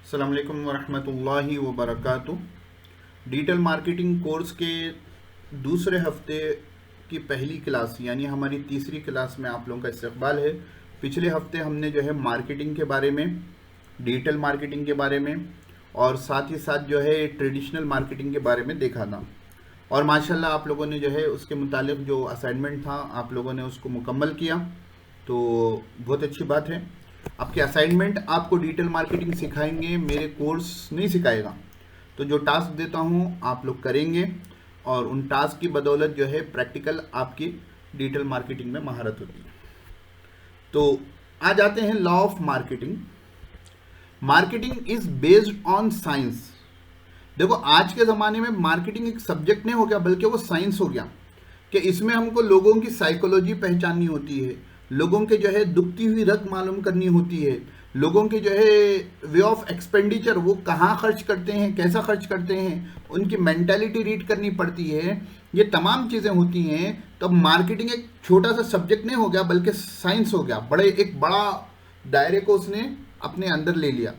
अस्सलाम वालेकुम वरहमतुल्लाहि वबरकातुह। डिजिटल मार्केटिंग कोर्स के दूसरे हफ्ते की पहली क्लास यानी हमारी तीसरी क्लास में आप लोगों का इस्तकबाल है। पिछले हफ्ते हमने जो है मार्केटिंग के बारे में, डिजिटल मार्केटिंग के बारे में और साथ ही साथ जो है ट्रेडिशनल मार्केटिंग के बारे में देखा था। और माशाल्लाह आप लोगों ने जो है उसके मुतालिक जो असाइनमेंट था आप लोगों ने उसको मुकम्मल किया, तो बहुत अच्छी बात है। आपके असाइनमेंट आपको डिजिटल मार्केटिंग सिखाएंगे, मेरे कोर्स नहीं सिखाएगा। तो जो टास्क देता हूँ आप लोग करेंगे और उन टास्क की बदौलत जो है प्रैक्टिकल आपकी डिजिटल मार्केटिंग में महारत होती है। तो आ जाते हैं law of marketing. Marketing is based on science. देखो आज के ज़माने में मार्केटिंग एक सब्जेक्ट नहीं हो गया बल्कि वो साइंस हो गया कि इसमें हमको लोगों की साइकोलॉजी पहचाननी होती है, लोगों के जो है दुखती हुई रग मालूम करनी होती है, लोगों के जो है वे ऑफ एक्सपेंडिचर वो कहाँ खर्च करते हैं, कैसा खर्च करते हैं, उनकी मेंटालिटी रीड करनी पड़ती है। ये तमाम चीज़ें होती हैं। तो मार्केटिंग एक छोटा सा सब्जेक्ट नहीं हो गया बल्कि साइंस हो गया, एक बड़ा दायरे को उसने अपने अंदर ले लिया।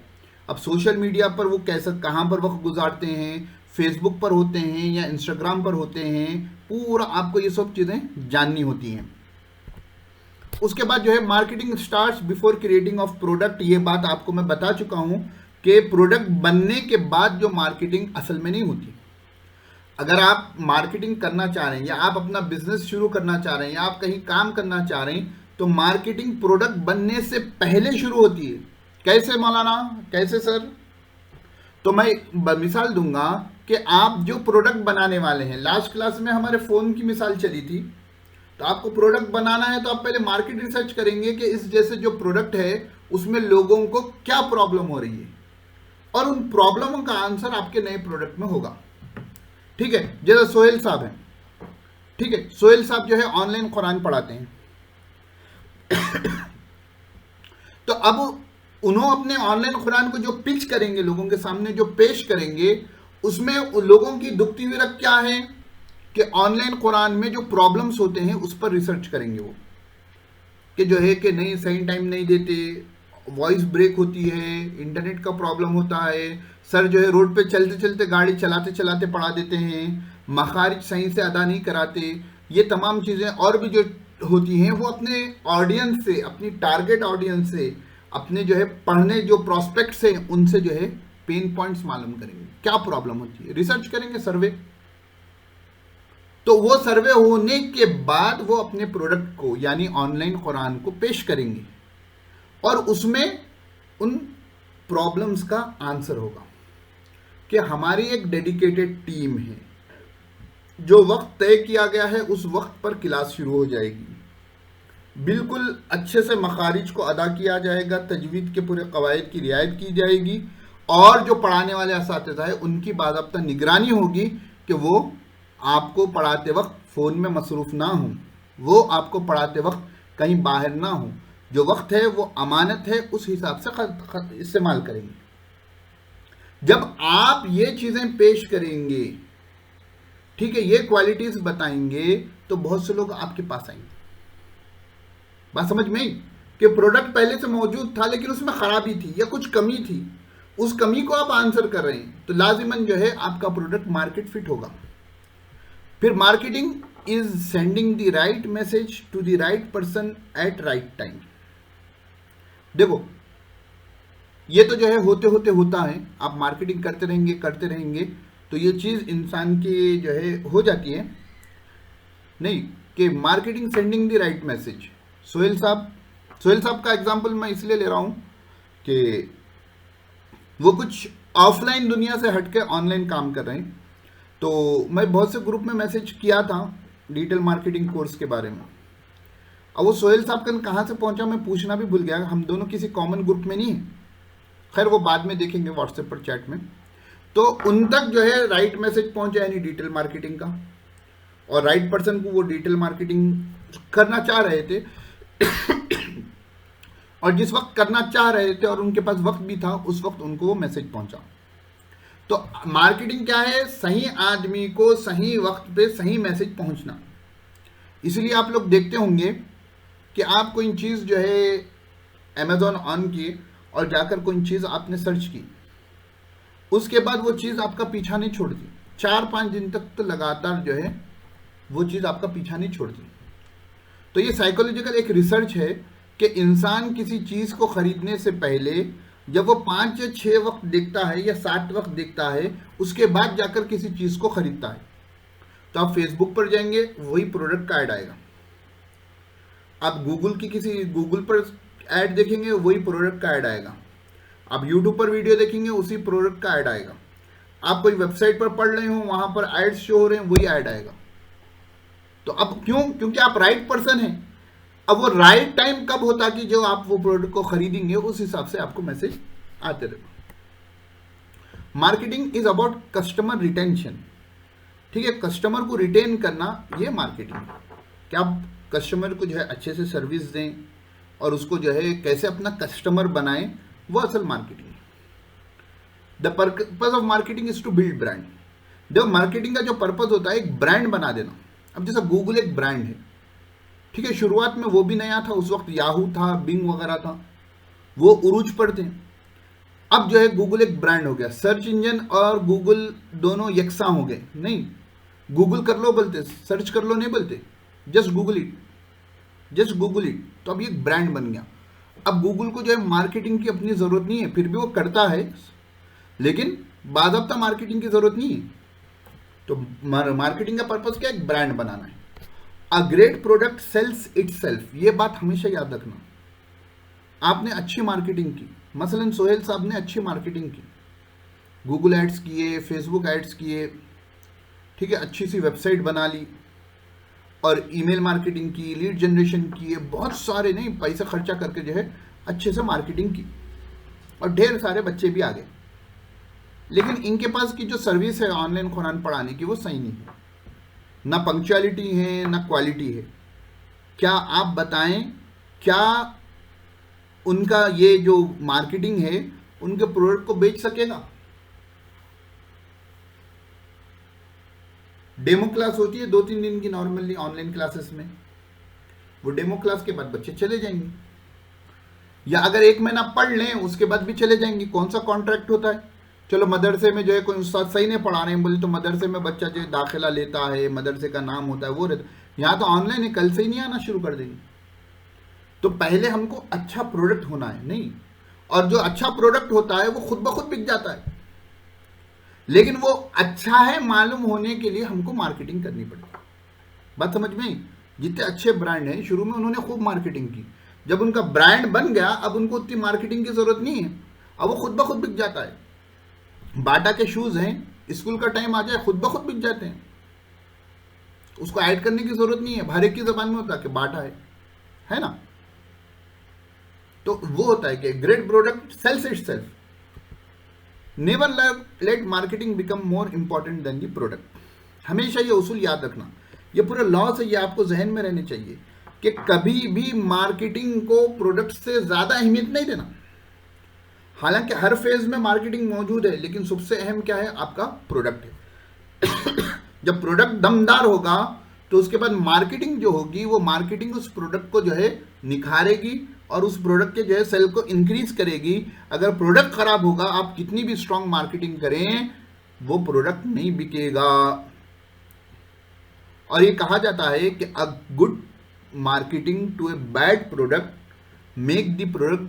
अब सोशल मीडिया पर वो कैसा कहाँ पर वक्त गुजारते हैं, फेसबुक पर होते हैं या इंस्टाग्राम पर होते हैं, पूरा आपको ये सब चीज़ें जाननी होती हैं। उसके बाद जो है marketing starts before creating of product. ये बात आपको मैं बता चुका हूँ कि प्रोडक्ट बनने के बाद जो मार्केटिंग असल में नहीं होती। अगर आप मार्केटिंग करना चाह रहे हैं या आप अपना बिजनेस शुरू करना चाह रहे हैं या आप कहीं काम करना चाह रहे हैं तो मार्केटिंग प्रोडक्ट बनने से पहले शुरू होती है। कैसे मौलाना, कैसे सर? तो मैं मिसाल दूंगा कि आप जो प्रोडक्ट बनाने वाले हैं, लास्ट क्लास में हमारे फ़ोन की मिसाल चली थी। तो आपको प्रोडक्ट बनाना है तो आप पहले मार्केट रिसर्च करेंगे कि इस जैसे जो प्रोडक्ट है उसमें लोगों को क्या प्रॉब्लम हो रही है और उन प्रॉब्लमों का आंसर आपके नए प्रोडक्ट में होगा। ठीक है, जैसे सोहेल साहब हैं, ठीक है, सोहेल साहब जो है ऑनलाइन कुरान पढ़ाते हैं। तो अब उन्होंने अपने ऑनलाइन कुरान को जो पिच करेंगे, लोगों के सामने जो पेश करेंगे, उसमें लोगों की दुखती हुई रग क्या है कि ऑनलाइन कुरान में जो प्रॉब्लम्स होते हैं उस पर रिसर्च करेंगे वो, कि जो है कि नहीं सही टाइम नहीं देते, वॉइस ब्रेक होती है, इंटरनेट का प्रॉब्लम होता है, सर जो है रोड पे चलते चलते गाड़ी चलाते चलाते पढ़ा देते हैं, मखारिज सही से अदा नहीं कराते। ये तमाम चीज़ें और भी जो होती हैं वो अपने ऑडियंस से, अपनी टारगेट ऑडियंस से, अपने जो है पढ़ने जो प्रॉस्पेक्ट्स हैं उनसे जो है पेन पॉइंट्स मालूम करेंगे, क्या प्रॉब्लम होती है, रिसर्च करेंगे, सर्वे। तो वो सर्वे होने के बाद वो अपने प्रोडक्ट को यानी ऑनलाइन कुरान को पेश करेंगे और उसमें उन प्रॉब्लम्स का आंसर होगा कि हमारी एक डेडिकेटेड टीम है, जो वक्त तय किया गया है उस वक्त पर क्लास शुरू हो जाएगी, बिल्कुल अच्छे से मखारिज को अदा किया जाएगा, तजवीद के पूरे कवायद की रियायत की जाएगी और जो पढ़ाने वाले असातिज़ा है उनकी बाज़ाब्ता निगरानी होगी कि वो आपको पढ़ाते वक्त फ़ोन में मसरूफ़ ना हो, वो आपको पढ़ाते वक्त कहीं बाहर ना हो। जो वक्त है वो अमानत है, उस हिसाब से इस्तेमाल करेंगे। जब आप ये चीज़ें पेश करेंगे, ठीक है, ये क्वालिटीज़ बताएंगे तो बहुत से लोग आपके पास आएंगे। बात समझ में आई कि प्रोडक्ट पहले से मौजूद था लेकिन उसमें ख़राबी थी या कुछ कमी थी, उस कमी को आप आंसर कर रहे हैं तो लाजिमन जो है आपका प्रोडक्ट मार्केट फिट होगा। फिर marketing is sending the right message to the right person at right time. देखो ये तो जो है होते होते होता है, आप मार्केटिंग करते रहेंगे तो ये चीज़ इंसान की जो है हो जाती है। नहीं कि marketing sending the right message. Sohail साहब का एग्जांपल मैं इसलिए ले रहा हूँ कि वो कुछ ऑफलाइन दुनिया से हटके ऑनलाइन काम कर रहे हैं। तो मैं बहुत से ग्रुप में मैसेज किया था डिजिटल मार्केटिंग कोर्स के बारे में। अब वो सोहेल साहब का कहाँ से पहुँचा मैं पूछना भी भूल गया, हम दोनों किसी कॉमन ग्रुप में नहीं हैं। खैर वो बाद में देखेंगे व्हाट्सएप पर चैट में। तो उन तक जो है राइट मैसेज पहुँचा यानी डिजिटल मार्केटिंग का, और राइट पर्सन को वो डिजिटल मार्केटिंग करना चाह रहे थे और जिस वक्त करना चाह रहे थे और उनके पास वक्त भी था उस वक्त उनको वो मैसेज पहुंचा। तो मार्केटिंग क्या है? सही आदमी को सही वक्त पे सही मैसेज पहुंचना। इसलिए आप लोग देखते होंगे कि आप कोई चीज़ जो है अमेज़ॉन ऑन की और जाकर कोई चीज़ आपने सर्च की, उसके बाद वो चीज़ आपका पीछा नहीं छोड़ती, 4-5 दिन तक तो लगातार जो है वो चीज़ आपका पीछा नहीं छोड़ती। तो ये साइकोलॉजिकल एक रिसर्च है कि इंसान किसी चीज़ को खरीदने से पहले जब वो 5 या 6 वक्त देखता है या 7 वक्त देखता है, उसके बाद जाकर किसी चीज़ को खरीदता है। तो आप फेसबुक पर जाएंगे, वही प्रोडक्ट का ऐड आएगा। आप गूगल पर ऐड देखेंगे, वही प्रोडक्ट का ऐड आएगा। आप यूट्यूब पर वीडियो देखेंगे, उसी प्रोडक्ट का ऐड आएगा। आप कोई वेबसाइट पर पढ़ रहे हो, वहां पर एड्स शो हो रहे हैं, वही ऐड आएगा। तो अब क्यों? क्योंकि आप राइट पर्सन हैं। अब वो राइट टाइम कब होता कि जो आप वो प्रोडक्ट को खरीदेंगे, उस हिसाब से आपको मैसेज आते रहेगा। Marketing is about customer retention. ठीक है, कस्टमर को रिटेन करना, ये मार्केटिंग है कि आप कस्टमर को जो है अच्छे से सर्विस दें और उसको जो है कैसे अपना कस्टमर बनाएं, वो असल मार्केटिंग है। The purpose of marketing is to build brand. जब मार्केटिंग का जो पर्पज होता है एक ब्रांड बना देना। अब जैसा गूगल एक ब्रांड है, ठीक है, शुरुआत में वो भी नया था, उस वक्त याहू था, बिंग वगैरह था, वो उरूज पर थे। अब जो है गूगल एक ब्रांड हो गया। सर्च इंजन और गूगल दोनों यकसा हो गए। नहीं, गूगल कर लो बोलते, सर्च कर लो नहीं बोलते, just Google it, just Google it. तो अब ये एक ब्रांड बन गया। अब गूगल को जो है मार्केटिंग की अपनी जरूरत नहीं है, फिर भी वो करता है, लेकिन बाज़ाब्ता मार्केटिंग की जरूरत नहीं है। तो मार्केटिंग का पर्पज क्या है? एक ब्रांड बनाना है। A great product sells itself. ये बात हमेशा याद रखना। आपने अच्छी मार्केटिंग की, मसलन सोहेल साहब ने अच्छी मार्केटिंग की, गूगल एड्स किए, फेसबुक एड्स किए, ठीक है, अच्छी सी वेबसाइट बना ली और ईमेल मार्केटिंग की, लीड जनरेशन की, बहुत सारे नहीं पैसा खर्चा करके जो है अच्छे से मार्केटिंग की और ढेर सारे बच्चे भी आ गए। लेकिन इनके पास की जो सर्विस है ऑनलाइन कुरान पढ़ाने की, वो सही नहीं है। ना पंक्चुअलिटी है, ना क्वालिटी है। क्या आप बताएं, क्या उनका ये जो मार्केटिंग है उनके प्रोडक्ट को बेच सकेगा? डेमो क्लास होती है 2-3 दिन की नॉर्मली ऑनलाइन क्लासेस में, वो डेमो क्लास के बाद बच्चे चले जाएंगे, या अगर 1 महीना पढ़ लें उसके बाद भी चले जाएंगे। कौन सा कॉन्ट्रैक्ट होता है? चलो मदरसे में जो है कोई उस्ताद सही नहीं पढ़ा रहे हैं बोले तो मदरसे में बच्चा जो है दाखिला लेता है, मदरसे का नाम होता है, वो रहता है। यहाँ तो ऑनलाइन है, कल से ही नहीं आना शुरू कर देंगे। तो पहले हमको अच्छा प्रोडक्ट होना है, नहीं, और जो अच्छा प्रोडक्ट होता है वो खुद ब खुद बिक जाता है, लेकिन वो अच्छा है मालूम होने के लिए हमको मार्केटिंग करनी पड़ेगी। बात समझ में आई? जितने अच्छे ब्रांड हैं शुरू में उन्होंने खूब मार्केटिंग की, जब उनका ब्रांड बन गया अब उनको उतनी मार्केटिंग की जरूरत नहीं है, अब वो खुद ब खुद बिक जाता है। बाटा के शूज हैं, स्कूल का टाइम आ जाए खुद ब खुद बिक जाते हैं, उसको ऐड करने की जरूरत नहीं है। हर एक की जबान में होता है कि बाटा है ना। तो वो होता है कि great product sells itself. Never let marketing become more important then the product. हमेशा ये उसूल याद रखना, ये पूरा लॉ से ये आपको जहन में रहने चाहिए कि कभी भी मार्केटिंग को प्रोडक्ट से ज्यादा अहमियत नहीं देना। हालांकि हर फेज में मार्केटिंग मौजूद है, लेकिन सबसे अहम क्या है? आपका प्रोडक्ट है। जब प्रोडक्ट दमदार होगा तो उसके बाद मार्केटिंग जो होगी वो मार्केटिंग उस प्रोडक्ट को जो है निखारेगी और उस प्रोडक्ट के जो है सेल को इंक्रीज करेगी। अगर प्रोडक्ट खराब होगा, आप कितनी भी स्ट्रांग मार्केटिंग करें, वो प्रोडक्ट नहीं बिकेगा। और ये कहा जाता है कि a good marketing to a bad product make the product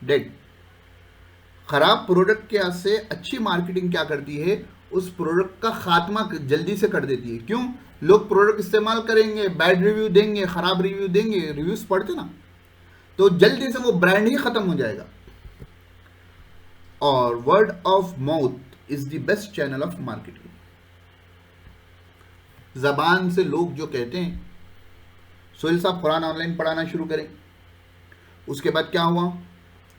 dead. खराब प्रोडक्ट के हाथ से अच्छी मार्केटिंग क्या करती है? उस प्रोडक्ट का खात्मा जल्दी से कर देती है। क्यों? लोग प्रोडक्ट इस्तेमाल करेंगे, बैड रिव्यू देंगे, खराब रिव्यू देंगे, रिव्यूज पढ़ते ना, तो जल्दी से वो ब्रांड ही खत्म हो जाएगा। और word of mouth is the best channel of marketing. जबान से लोग जो कहते हैं, सोहेल साहब कुरान ऑनलाइन पढ़ाना शुरू करें, उसके बाद क्या हुआ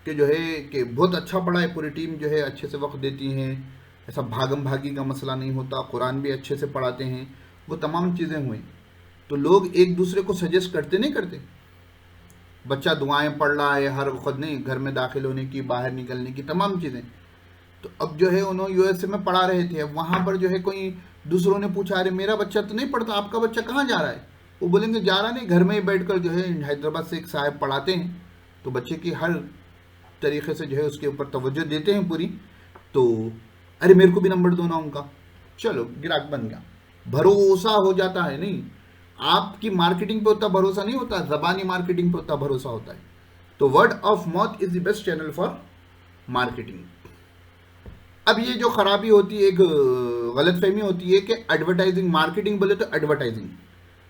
कि जो है कि बहुत अच्छा पढ़ा है, पूरी टीम जो है अच्छे से वक्त देती हैं, ऐसा भागम भागी का मसला नहीं होता, कुरान भी अच्छे से पढ़ाते हैं, वो तमाम चीज़ें हुई। तो लोग एक दूसरे को सजेस्ट करते नहीं करते, बच्चा दुआएं पढ़ रहा है हर वक्त, नहीं, घर में दाखिल होने की, बाहर निकलने की तमाम चीज़ें। तो अब जो है उन्होंने यूएसए में पढ़ा रहे थे, अब वहाँ पर जो है कोई दूसरों ने पूछा, अरे मेरा बच्चा तो नहीं पढ़ता, आपका बच्चा कहाँ जा रहा है? वो बोलेंगे जा रहा नहीं, घर में ही बैठ कर जो है हैदराबाद से एक साहब पढ़ाते हैं, तो बच्चे की हर तरीके से जो है उसके ऊपर तवज्जो देते हैं पूरी। तो अरे मेरे को भी नंबर दो ना उनका, चलो ग्राहक बन गया। भरोसा हो जाता है। नहीं, आपकी मार्केटिंग पे उतना भरोसा नहीं होता, जबानी मार्केटिंग पे उतना भरोसा होता है। तो word of mouth is the best channel for marketing. अब ये जो खराबी होती है, एक गलतफहमी होती है कि एडवर्टाइजिंग, मार्केटिंग बोले तो एडवर्टाइजिंग,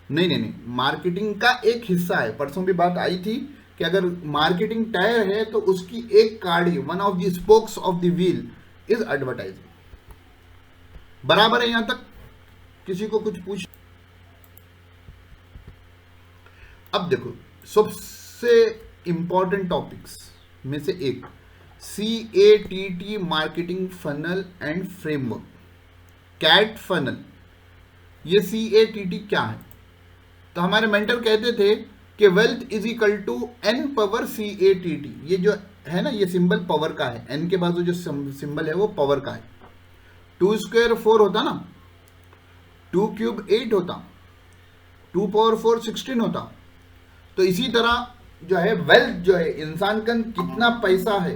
नहीं नहीं नहीं, मार्केटिंग का एक हिस्सा है। परसों भी बात आई थी कि अगर मार्केटिंग टायर है तो उसकी एक काड़ी, one of the spokes of the wheel is advertising. बराबर है यहां तक? किसी को कुछ पूछ? अब देखो, सबसे इंपॉर्टेंट टॉपिक्स में से एक CATT marketing funnel and framework, CATT funnel. ये CATT क्या है? तो हमारे मेंटर कहते थे कि wealth is equal to N power CATT। ये जो है ना, ये सिंबल पावर का है, N के बाजू जो सिंबल है वो पावर का है। 2 स्क्वायर 4 होता ना, 2 क्यूब 8 होता, 2 पावर 4 16 होता। तो इसी तरह जो है वेल्थ जो है, इंसान का कितना पैसा है,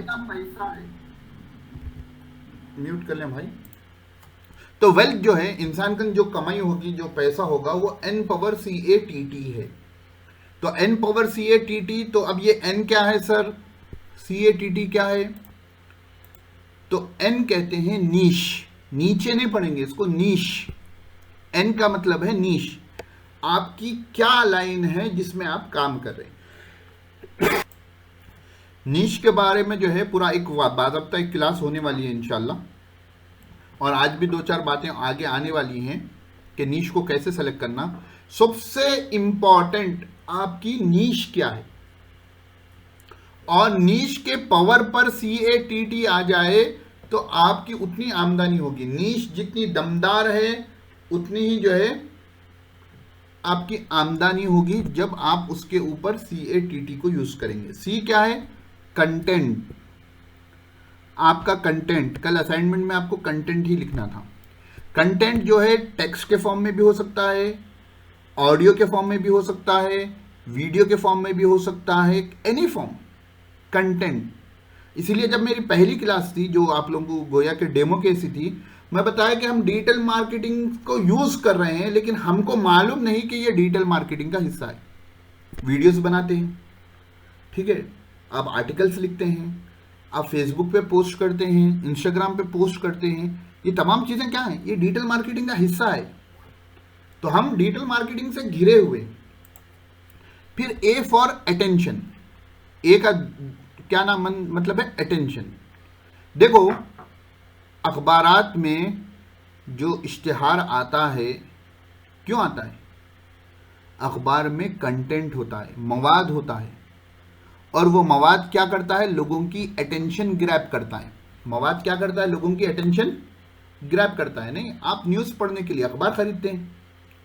म्यूट कर लें भाई। तो वेल्थ जो है, इंसान का जो कमाई होगी, जो पैसा होगा, वो N पावर CATT है। तो N पावर CATT, तो अब ये N क्या है सर, CATT क्या है? तो N कहते हैं नीश, नीचे नहीं पढ़ेंगे इसको, नीश। N का मतलब है नीश, आपकी क्या लाइन है जिसमें आप काम कर रहे हैं। नीश के बारे में जो है पूरा एक बाज़ाब्ता एक क्लास होने वाली है इंशाल्लाह, और आज भी 2-4 बातें आगे आने वाली हैं कि नीश को कैसे सेलेक्ट करना। सबसे इंपॉर्टेंट आपकी नीश क्या है, और नीश के पावर पर CATT आ जाए तो आपकी उतनी आमदनी होगी। नीश जितनी दमदार है उतनी ही जो है आपकी आमदनी होगी जब आप उसके ऊपर CATT को यूज करेंगे। C क्या है? कंटेंट। आपका कंटेंट, कल असाइनमेंट में आपको कंटेंट ही लिखना था। कंटेंट जो है टेक्स्ट के फॉर्म में भी हो सकता है, ऑडियो के फॉर्म में भी हो सकता है, वीडियो के फॉर्म में भी हो सकता है, एनी फॉर्म कंटेंट। इसीलिए जब मेरी पहली क्लास थी जो आप लोगों को गोया के डेमो कैसी थी, मैं बताया कि हम डिजिटल मार्केटिंग को यूज कर रहे हैं, लेकिन हमको मालूम नहीं कि ये डिजिटल मार्केटिंग का हिस्सा है। वीडियोस बनाते हैं, ठीक है, आप आर्टिकल्स लिखते हैं, आप फेसबुक पे पोस्ट करते हैं, इंस्टाग्राम पे पोस्ट करते हैं, ये तमाम चीजें क्या है, ये डिजिटल मार्केटिंग का हिस्सा है। तो हम डिजिटल मार्केटिंग से घिरे हुए। फिर A फॉर अटेंशन। A का क्या नाम मतलब है? अटेंशन। देखो, अखबारात में जो इश्तिहार आता है, क्यों आता है? अखबार में कंटेंट होता है, मवाद होता है, और वो मवाद क्या करता है? लोगों की अटेंशन ग्रैब करता है। मवाद क्या करता है? लोगों की अटेंशन ग्रैब करता है। नहीं, आप न्यूज़ पढ़ने के लिए अखबार खरीदते हैं,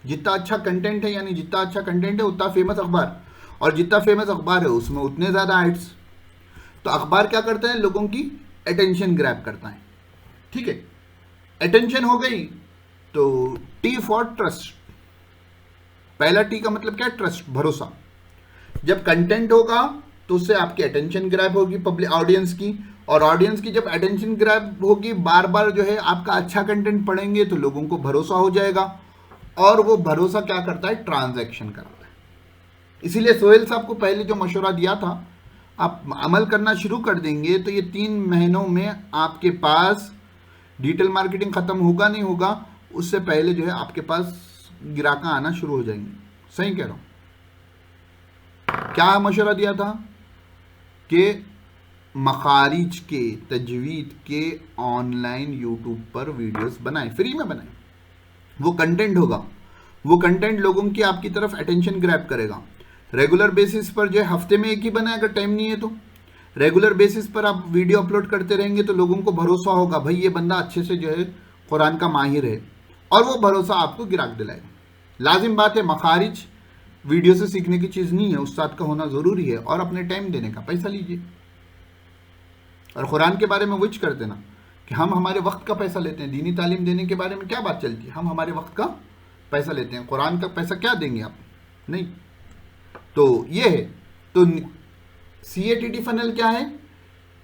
जितना अच्छा कंटेंट है, यानी जितना अच्छा कंटेंट है उतना फेमस अखबार, और जितना फेमस अखबार है उसमें उतने ज़्यादा एड्स। तो अखबार क्या करता है? लोगों की अटेंशन ग्रैब करता है, ठीक है। अटेंशन हो गई तो T फॉर ट्रस्ट। पहला T का मतलब क्या है? ट्रस्ट, भरोसा। जब कंटेंट होगा तो उससे आपकी अटेंशन ग्रैब होगी पब्लिक ऑडियंस की, और ऑडियंस की जब अटेंशन ग्रैब होगी, बार बार जो है आपका अच्छा कंटेंट पढ़ेंगे तो लोगों को भरोसा हो जाएगा, और वो भरोसा क्या करता है? ट्रांजैक्शन करता है। इसीलिए सोहेल साहब को पहले जो मशवरा दिया था, आप अमल करना शुरू कर देंगे तो ये 3 महीनों में आपके पास डिजिटल मार्केटिंग खत्म होगा नहीं होगा, उससे पहले जो है आपके पास ग्राहक आना शुरू हो जाएंगे। सही कह रहा हूं? क्या मशवरा दिया था कि मखारिज के, तजवीद के ऑनलाइन यूट्यूब पर वीडियोस बनाएं, फ्री में बनाएं। वो कंटेंट होगा, वो कंटेंट लोगों की आपकी तरफ अटेंशन ग्रैब करेगा। रेगुलर बेसिस पर जो है, हफ्ते में एक ही बनाए अगर टाइम नहीं है तो, रेगुलर बेसिस पर आप वीडियो अपलोड करते रहेंगे तो लोगों को भरोसा होगा, भाई ये बंदा अच्छे से जो है कुरान का माहिर है, और वो भरोसा आपको ग्राहक दिलाएगा। लाजिम बात है, मखारिज वीडियो से सीखने की चीज़ नहीं है, उस्ताद का होना ज़रूरी है, और अपने टाइम देने का पैसा लीजिए। और कुरान के बारे में वही करते ना कि हम हमारे वक्त का पैसा लेते हैं। दीनी तालीम देने के बारे में क्या बात चलती है? हम हमारे वक्त का पैसा लेते हैं, कुरान का पैसा क्या देंगे आप? नहीं। तो ये है। तो CATT फनल क्या है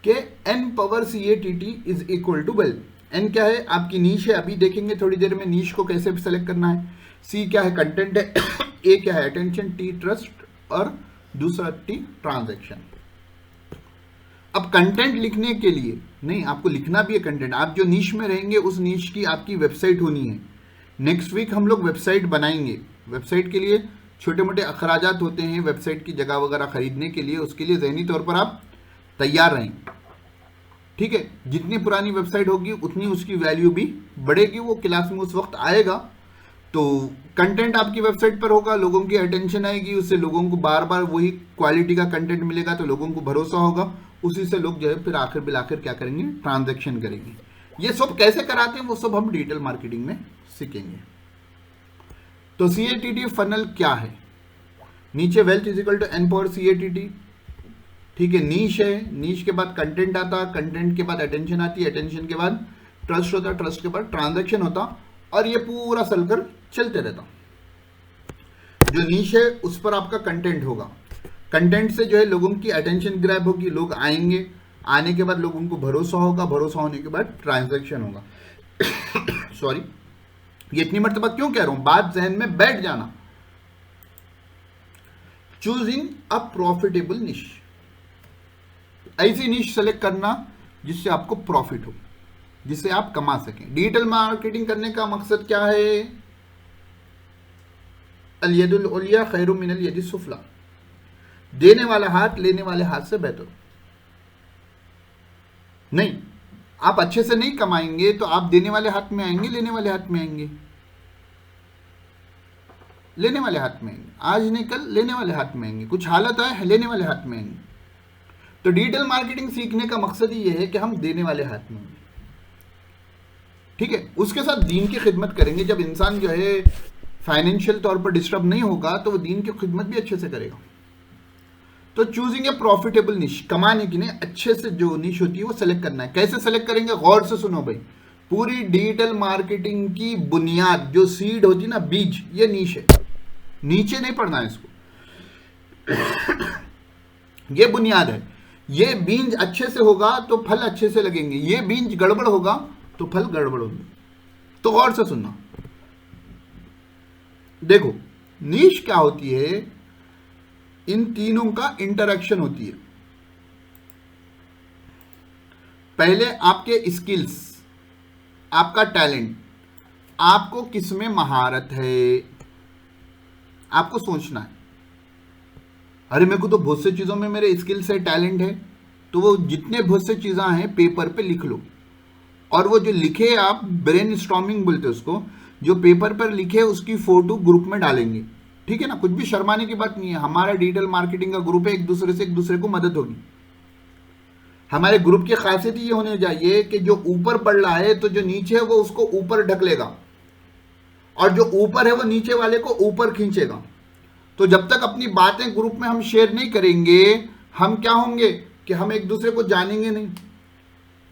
कि n power CATT is equal to 12। n क्या है? आपकी नीश है, अभी देखेंगे थोड़ी देर में नीश को कैसे सेलेक्ट करना है। c क्या है? कंटेंट है। a क्या है? अटेंशन। t ट्रस्ट और दूसरा t ट्रांजैक्शन। अब कंटेंट लिखने के लिए नहीं, आपको लिखना भी है कंटेंट। आप जो नीश में रहेंगे उस नीश की आपकी वेबसाइट होनी है। नेक्स्ट वीक हम लोग वेबसाइट बनाएंगे। वेबसाइट के लिए छोटे मोटे अखराजात होते हैं वेबसाइट की जगह वगैरह खरीदने के लिए, उसके लिए ज़हनी तौर पर आप तैयार रहें, ठीक है। जितनी पुरानी वेबसाइट होगी उतनी उसकी वैल्यू भी बढ़ेगी। वो क्लास में उस वक्त आएगा। तो कंटेंट आपकी वेबसाइट पर होगा, लोगों की अटेंशन आएगी, उससे लोगों को बार बार वही क्वालिटी का कंटेंट मिलेगा, तो लोगों को भरोसा होगा, उसी से लोग जो है फिर आखिर बिलाखिर क्या करेंगे? ट्रांजैक्शन करेंगे। ये सब कैसे कराते हैं वो सब हम डिजिटल मार्केटिंग में सीखेंगे। तो CATT फनल क्या है? नीचे wealth is equal to n power CATT, ठीक है। नीश है, नीश के बाद कंटेंट आता, कंटेंट के बाद अटेंशन आती है, अटेंशन के बाद ट्रस्ट होता, ट्रस्ट के बाद ट्रांजैक्शन होता, और ये पूरा सर्कल चलते रहता। जो नीश है उस पर आपका कंटेंट होगा, कंटेंट से जो है लोगों की अटेंशन ग्रैब होगी, लोग आएंगे, आने के बाद लोगों को भरोसा होगा, भरोसा होने के बाद ट्रांजैक्शन होगा। सॉरी, ये इतनी मर्तबा क्यों कह रहा हूं? बात जहन में बैठ जाना। चूजिंग अ प्रॉफिटेबल निश, ऐसी निश सेलेक्ट करना जिससे आपको प्रॉफिट हो, जिससे आप कमा सकें। डिजिटल मार्केटिंग करने का मकसद क्या है? अल यदुल उलिया खैरु मिनल यदि सुफला, देने वाला हाथ लेने वाले हाथ से बेहतर। नहीं, आप अच्छे से नहीं कमाएंगे तो आप देने वाले हाथ में आएंगे, लेने वाले हाथ में आएंगे, लेने वाले हाथ में आएंगे। आज नहीं कल लेने वाले हाथ में आएंगे, कुछ हालत आए लेने वाले हाथ में आएंगे। तो डिजिटल मार्केटिंग सीखने का मकसद ही यह है कि हम देने वाले हाथ में होंगे, ठीक है। उसके साथ दीन की खिदमत करेंगे। जब इंसान जो है फाइनेंशियल तौर पर डिस्टर्ब नहीं होगा तो वो दीन की खिदमत भी अच्छे से करेगा। तो चूजिंग ए प्रॉफिटेबल निश, कमाने की नहीं, अच्छे से जो निश होती है वो सेलेक्ट करना है। कैसे सेलेक्ट करेंगे? गौर से सुनो भाई। पूरी डिजिटल मार्केटिंग की बुनियाद जो सीड होती है ना, बीज, ये निश है, नीचे नहीं पढ़ना है इसको। ये बुनियाद है। ये बीज अच्छे से होगा तो फल अच्छे से लगेंगे, ये बीज गड़बड़ होगा तो फल गड़बड़ होंगे। तो गौर से सुनना। देखो, नीश क्या होती है? इन तीनों का इंटरेक्शन होती है। पहले आपके स्किल्स, आपका टैलेंट, आपको किसमें महारत है, आपको सोचना है। अरे मेरे को तो बहुत से चीजों में मेरे स्किल्स है, टैलेंट है, तो वो जितने बहुत से चीजें हैं पेपर पे लिख लो। और वो जो लिखे आप ब्रेन स्टॉर्मिंग बोलते हैं उसको, जो पेपर पर लिखे उसकी फोटो ग्रुप में डालेंगे, ठीक है ना। कुछ भी शर्माने की बात नहीं है। हमारा डिजिटल मार्केटिंग का ग्रुप है, एक दूसरे को मदद होगी। हमारे ग्रुप की खासियत ये होनी चाहिए कि जो ऊपर पढ़ रहा है तो जो नीचे है वो उसको ऊपर ढक लेगा, और जो ऊपर है वो नीचे वाले को ऊपर खींचेगा। तो जब तक अपनी बातें ग्रुप में हम शेयर नहीं करेंगे, हम क्या होंगे कि हम एक दूसरे को जानेंगे नहीं।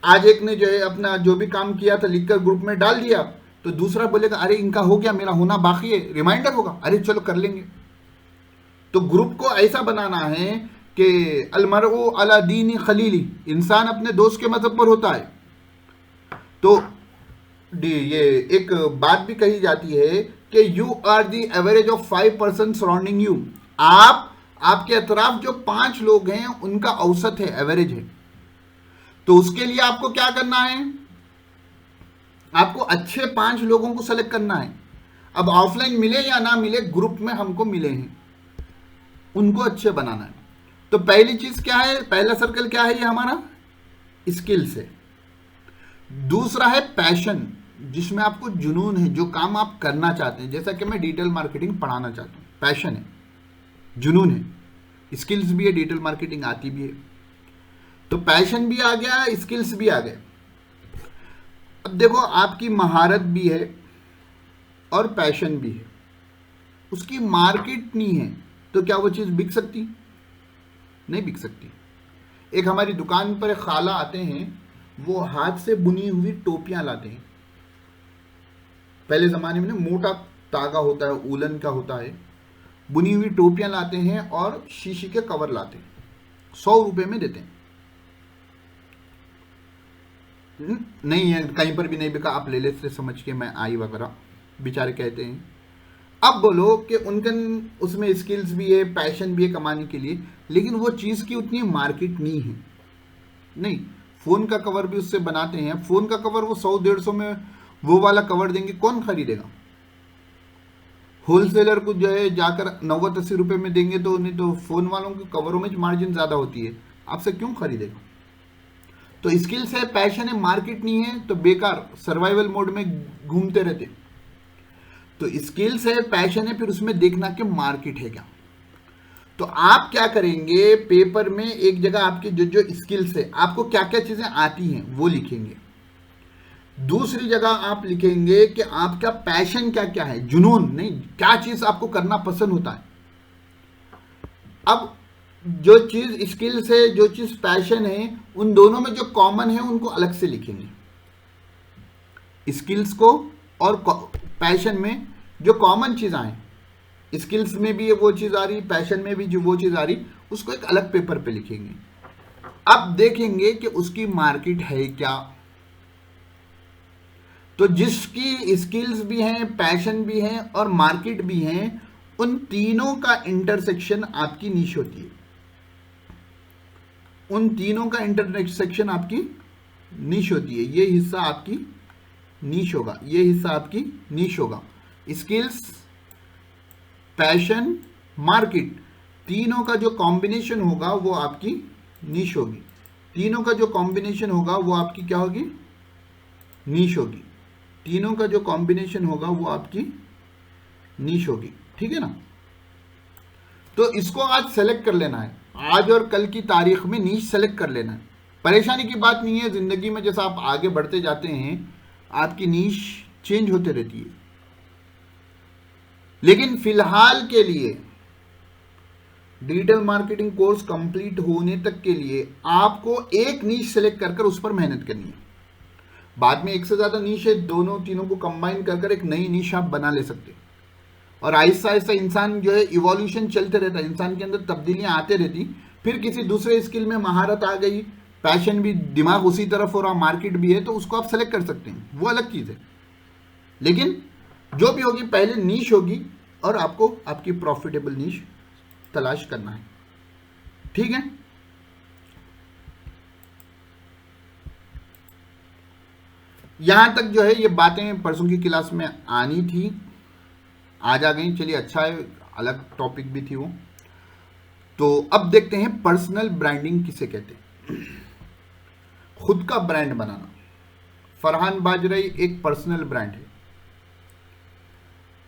आज एक ने जो है अपना जो भी काम किया था लिखकर ग्रुप में डाल दिया, तो दूसरा बोलेगा अरे इनका हो गया, मेरा होना बाकी है, रिमाइंडर होगा, अरे चलो कर लेंगे। तो ग्रुप को ऐसा बनाना है कि अलमरउ अला दीनी खलीली, इंसान अपने दोस्त के मजहब पर होता है। तो ये एक बात भी कही जाती है कि you are the average of 5 person surrounding you. आप, आपके अतराफ जो 5 लोग हैं उनका औसत है, एवरेज है। तो उसके लिए आपको क्या करना है? आपको अच्छे 5 लोगों को सेलेक्ट करना है। अब ऑफलाइन मिले या ना मिले, ग्रुप में हमको मिले हैं, उनको अच्छे बनाना है। तो पहली चीज क्या है? पहला सर्कल क्या है? ये हमारा स्किल्स है। दूसरा है पैशन, जिसमें आपको जुनून है, जो काम आप करना चाहते हैं। जैसा कि मैं डिजिटल मार्केटिंग पढ़ाना चाहता हूं, पैशन है, जुनून है। स्किल्स भी है, डिजिटल मार्केटिंग आती भी है। तो पैशन भी आ गया, स्किल्स भी आ गए। अब देखो, आपकी महारत भी है और पैशन भी है, उसकी मार्केट नहीं है, तो क्या वो चीज बिक सकती? नहीं बिक सकती। एक हमारी दुकान पर एक खाला आते हैं, वो हाथ से बुनी हुई टोपियां लाते हैं। पहले जमाने में ना मोटा तागा होता है, उलन का होता है, बुनी हुई टोपियां लाते हैं और शीशी के कवर लाते हैं, 100 रुपए में देते हैं। नहीं है, कहीं पर भी नहीं बिका, आप ले ले से समझ के मैं आई वगैरह बेचारे कहते हैं। अब बोलो कि उनके उसमें स्किल्स भी है, पैशन भी है कमाने के लिए, लेकिन वो चीज़ की उतनी मार्केट नहीं है। नहीं, फ़ोन का कवर भी उससे बनाते हैं, फ़ोन का कवर वो 100-150 में वो वाला कवर देंगे, कौन खरीदेगा? होलसेलर को जो है जाकर 90-80 रुपये में देंगे तो उन्हें, तो फ़ोन वालों के कवरों में मार्जिन ज़्यादा होती है, आपसे क्यों खरीदेगा? तो स्किल्स है, पैशन है, मार्केट नहीं है, तो बेकार सर्वाइवल मोड में घूमते रहते। तो स्किल्स है, पैशन है, फिर उसमें देखना कि मार्केट है क्या। तो आप क्या करेंगे, पेपर में एक जगह आपकी जो जो स्किल्स है, आपको क्या क्या चीजें आती हैं वो लिखेंगे। दूसरी जगह आप लिखेंगे कि आपका पैशन क्या क्या है, जुनून नहीं, क्या चीज आपको करना पसंद होता है। अब जो चीज स्किल्स है, जो चीज पैशन है, उन दोनों में जो कॉमन है उनको अलग से लिखेंगे। स्किल्स को और पैशन में जो कॉमन चीज़ आए, स्किल्स में भी वो चीज़ आ रही, पैशन में भी जो वो चीज़ आ रही, उसको एक अलग पेपर पे लिखेंगे। अब देखेंगे कि उसकी मार्केट है क्या। तो जिसकी स्किल्स भी हैं, पैशन भी हैं और मार्केट भी हैं, उन तीनों का इंटरसेक्शन आपकी नीश होती है। उन तीनों का इंटरसेक्शन आपकी नीश होती है। ये हिस्सा आपकी नीश होगा, ये हिस्सा आपकी नीश होगा। स्किल्स, पैशन, मार्केट, तीनों का जो कॉम्बिनेशन होगा वो आपकी नीश होगी। तीनों का जो कॉम्बिनेशन होगा वो आपकी क्या होगी, नीश होगी। तीनों का जो कॉम्बिनेशन होगा वो आपकी नीश होगी, ठीक है ना। तो इसको आज सेलेक्ट कर लेना है, आज और कल की तारीख में नीश सेलेक्ट कर लेना है। परेशानी की बात नहीं है, जिंदगी में जैसा आप आगे बढ़ते जाते हैं आपकी नीश चेंज होते रहती है। लेकिन फिलहाल के लिए डिजिटल मार्केटिंग कोर्स कंप्लीट होने तक के लिए आपको एक नीश सेलेक्ट कर उस पर मेहनत करनी है। बाद में एक से ज्यादा नीश है, दोनों तीनों को कंबाइन कर एक नई नीश आप बना ले सकते हैं। और आहिस्ता आहिस्ता इंसान जो है इवोल्यूशन चलते रहता है, इंसान के अंदर तब्दीलियां आते रहती। फिर किसी दूसरे स्किल में महारत आ गई, पैशन भी, दिमाग उसी तरफ हो रहा, मार्केट भी है, तो उसको आप सेलेक्ट कर सकते हैं, वो अलग चीज है। लेकिन जो भी होगी पहले नीश होगी और आपको आपकी प्रॉफिटेबल नीश तलाश करना है, ठीक है। यहां तक जो है ये बातें परसों की क्लास में आनी थी, आज आ गई, चलिए अच्छा है, अलग टॉपिक भी थी वो। तो अब देखते हैं पर्सनल ब्रांडिंग किसे कहते हैं। खुद का ब्रांड बनाना। फरहान बाजराई एक पर्सनल ब्रांड है।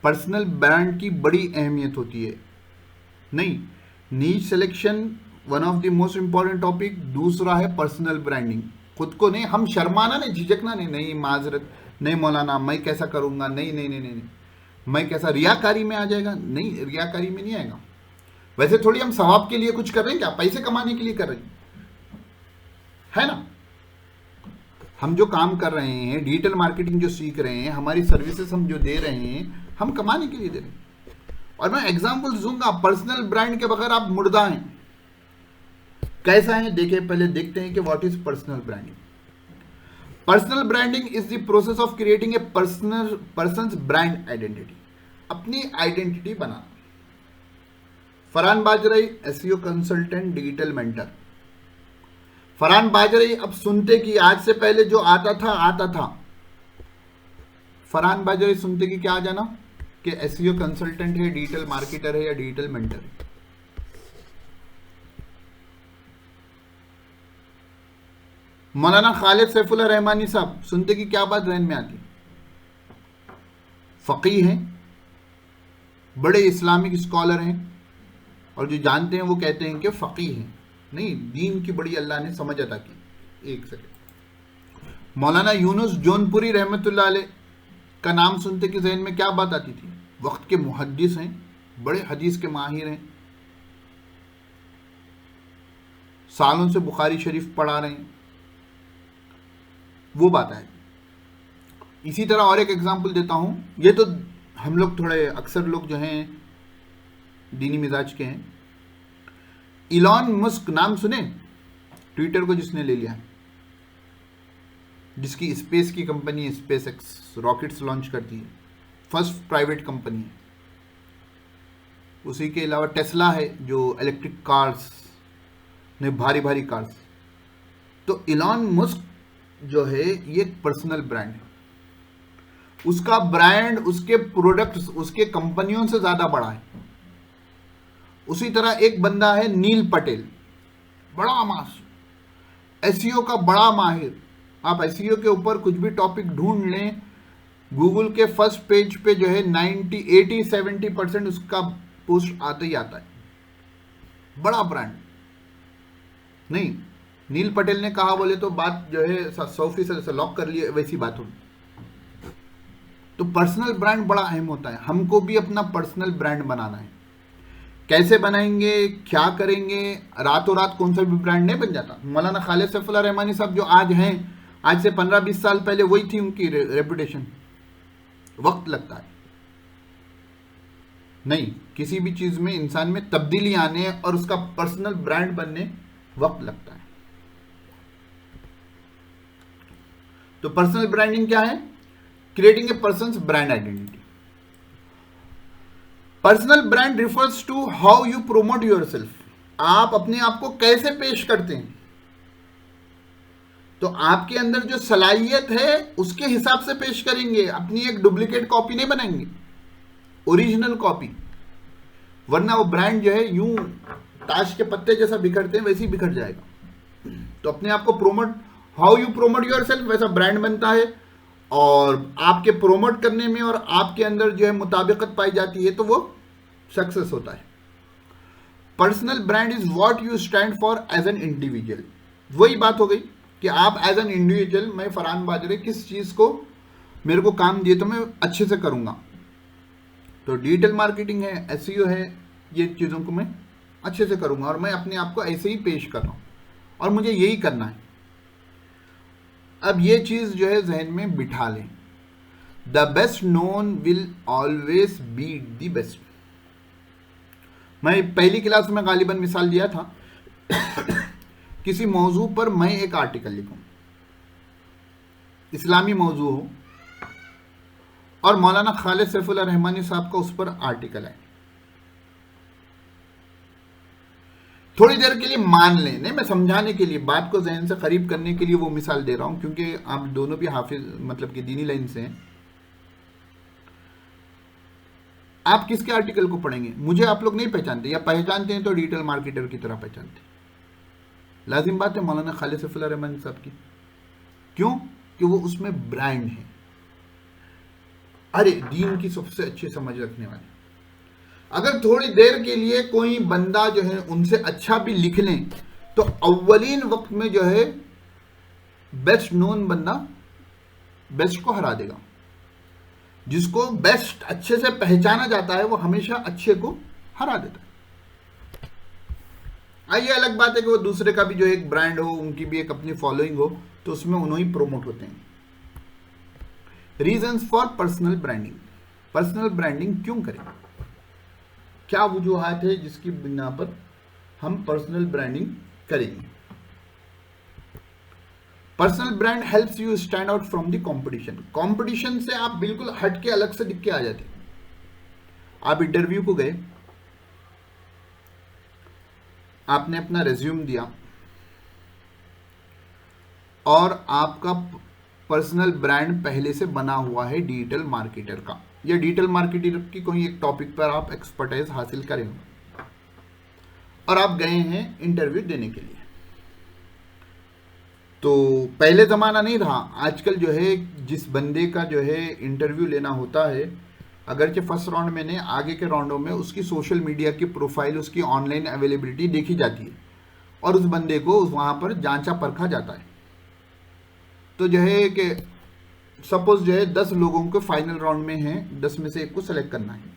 पर्सनल ब्रांड की बड़ी अहमियत होती है। नहीं, niche selection one of the most important topic, दूसरा है पर्सनल ब्रांडिंग। खुद को नहीं, हम शर्माना नहीं, झिझकना नहीं, नहीं माजरत, नहीं मौलाना मैं कैसा करूंगा, नहीं नहीं नहीं नहीं, मैं कैसा, रियाकारी में आ जाएगा, नहीं रियाकारी में नहीं आएगा। वैसे थोड़ी हम सवाब के लिए कुछ कर रहे हैं क्या, पैसे कमाने के लिए कर रहे हैं, है ना। हम जो काम कर रहे हैं, डिजिटल मार्केटिंग जो सीख रहे हैं, हमारी सर्विसेज हम जो दे रहे हैं, हम कमाने के लिए दे रहे हैं। और मैं एग्जांपल दूंगा, पर्सनल ब्रांड के बगैर आप मुर्दा हैं। कैसा है देखिए, पहले देखते हैं कि what is personal branding. Personal branding is the process of creating a person's brand identity. अपनी आइडेंटिटी बनाना। Farhan Bajrai SEO consultant, digital mentor. Farhan Bajrai, अब सुनते कि आज से पहले जो आता था। फरहान बाजराई सुनते कि क्या आ जाना कि एसईओ कंसल्टेंट है, डिजिटल मार्केटर है या डिजिटल मेंटर है। मौलाना खालिद सैफुल्लाह रहमानी साहब, सुनते कि क्या बात जहन में आती, फकीह हैं, बड़े इस्लामिक स्कॉलर हैं, और जो जानते हैं वो कहते हैं कि फकीह हैं। नहीं, दीन की बड़ी अल्लाह ने समझ अता की। एक सेकंड। मौलाना यूनुस जौनपुरी रहमतुल्लाह अलैह का नाम सुनते कि जहन में क्या बात आती थी, वक्त के मुहद्दिस हैं, बड़े हदीस के माहिर हैं, सालों से बुखारी शरीफ पढ़ा रहे हैं, वो बात है। इसी तरह और एक एग्जांपल देता हूं, ये तो हम लोग थोड़े अक्सर लोग जो हैं दीनी मिजाज के हैं। इलॉन मस्क नाम सुने, ट्विटर को जिसने ले लिया है, जिसकी स्पेस की कंपनी है, स्पेस एक्स रॉकेट्स लॉन्च करती है, फर्स्ट प्राइवेट कंपनी है। उसी के अलावा टेस्ला है जो इलेक्ट्रिक कार्स ने, भारी भारी कार्स। तो इलॉन मस्क जो है ये पर्सनल ब्रांड है, उसका ब्रांड उसके प्रोडक्ट्स उसके कंपनियों से ज्यादा बड़ा है। उसी तरह एक बंदा है नील पटेल, बड़ा मास्टर, एसईओ का बड़ा माहिर। आप एसईओ के ऊपर कुछ भी टॉपिक ढूंढ लें, गूगल के फर्स्ट पेज पे जो है 80-70% उसका पोस्ट आता ही आता है। बड़ा ब्रांड नहीं, नील पटेल ने कहा बोले तो बात जो है 100% से लॉक कर लिए, वैसी बात होगी। तो पर्सनल ब्रांड बड़ा अहम होता है। हमको भी अपना पर्सनल ब्रांड बनाना है। कैसे बनाएंगे, क्या करेंगे, रातों रात कौन सा भी ब्रांड नहीं बन जाता। मौलाना खालिद सैफुल्लाह रहमानी साहब जो आज हैं, आज से 15-20 साल पहले वही थी उनकी रेपुटेशन। वक्त लगता है, नहीं किसी भी चीज में इंसान में तब्दीली आने और उसका पर्सनल ब्रांड बनने वक्त लगता है। तो पर्सनल ब्रांडिंग क्या है? Creating a person's brand identity. Personal brand refers to how you promote yourself. आप अपने आप को कैसे पेश करते हैं। तो आपके अंदर जो सलाहियत है उसके हिसाब से पेश करेंगे, अपनी एक डुप्लीकेट कॉपी नहीं बनाएंगे, ओरिजिनल कॉपी। वरना वो ब्रांड जो है यूं ताश के पत्ते जैसा बिखरते हैं वैसे ही बिखर जाएगा। तो अपने आप को promote, how you promote yourself, वैसा ब्रांड बनता है। और आपके प्रोमोट करने में और आपके अंदर जो है मुताबिकत पाई जाती है तो वो सक्सेस होता है। Personal brand is what you stand for as an individual. वही बात हो गई कि आप एज एन इंडिविजुअल, मैं फरहान बाजरे किस चीज को मेरे को काम दिए तो मैं अच्छे से करूंगा। तो डिजिटल मार्केटिंग है, एसईओ है, ये चीजों को मैं अच्छे से करूंगा और मैं अपने आप को ऐसे ही पेश कर रहा हूं और मुझे यही करना है। अब ये चीज जो है जहन में बिठा लें, the best known will always beat the best. मैं पहली क्लास में गालिबन मिसाल दिया था किसी मौजू पर मैं एक आर्टिकल लिखूं, इस्लामी मौजू हो, और मौलाना खालिद सैफुल्लाह रहमानी साहब का उस पर आर्टिकल है। थोड़ी देर के लिए मान लें, नहीं मैं समझाने के लिए, बात को जहन से करीब करने के लिए वो मिसाल दे रहा हूं, क्योंकि आप दोनों भी हाफिज मतलब कि दीनी लाइन से हैं। आप किसके आर्टिकल को पढ़ेंगे? मुझे आप लोग नहीं पहचानते, या पहचानते हैं तो डिजिटल मार्केटर की तरह पहचानते। लाजिम बात है मौलाना खालिद सैफुल्लाह रहमानी साहब की। क्यों? कि वो उसमें ब्रांड है। अरे दीन की सबसे अच्छी समझ रखने वाले। अगर थोड़ी देर के लिए कोई बंदा जो है उनसे अच्छा भी लिख लें तो अव्वलीन वक्त में जो है बेस्ट नोन बंदा बेस्ट को हरा देगा। जिसको बेस्ट अच्छे से पहचाना जाता है वो हमेशा अच्छे को हरा देता है। आइए अलग बात है कि वो दूसरे का भी जो एक ब्रांड हो, उनकी भी एक अपनी फॉलोइंग हो, तो उसमें उन्होंने ही प्रोमोट होते हैं। Reasons for personal branding. Personal branding क्यों करें? क्या वजूहात है जिसकी बिना पर हम पर्सनल ब्रांडिंग करेंगे? Personal brand helps you stand out from the competition. Competition से आप बिल्कुल हट के अलग से दिख के आ जाते। आप इंटरव्यू को गए, आपने अपना रेज्यूम दिया और आपका पर्सनल ब्रांड पहले से बना हुआ है डिजिटल मार्केटर का, या डिजिटल मार्केटर की कोई एक टॉपिक पर आप एक्सपर्टाइज हासिल करें और आप गए हैं इंटरव्यू देने के लिए। तो पहले ज़माना नहीं रहा, आजकल जो है जिस बंदे का जो है इंटरव्यू लेना होता है, अगरचे फर्स्ट राउंड में नहीं, आगे के राउंडों में उसकी सोशल मीडिया की प्रोफाइल, उसकी ऑनलाइन अवेलेबिलिटी देखी जाती है और उस बंदे को वहाँ पर जांचा परखा जाता है। तो जो है कि सपोज जो है 10 लोगों को फाइनल राउंड में हैं, 10 में से एक को सेलेक्ट करना है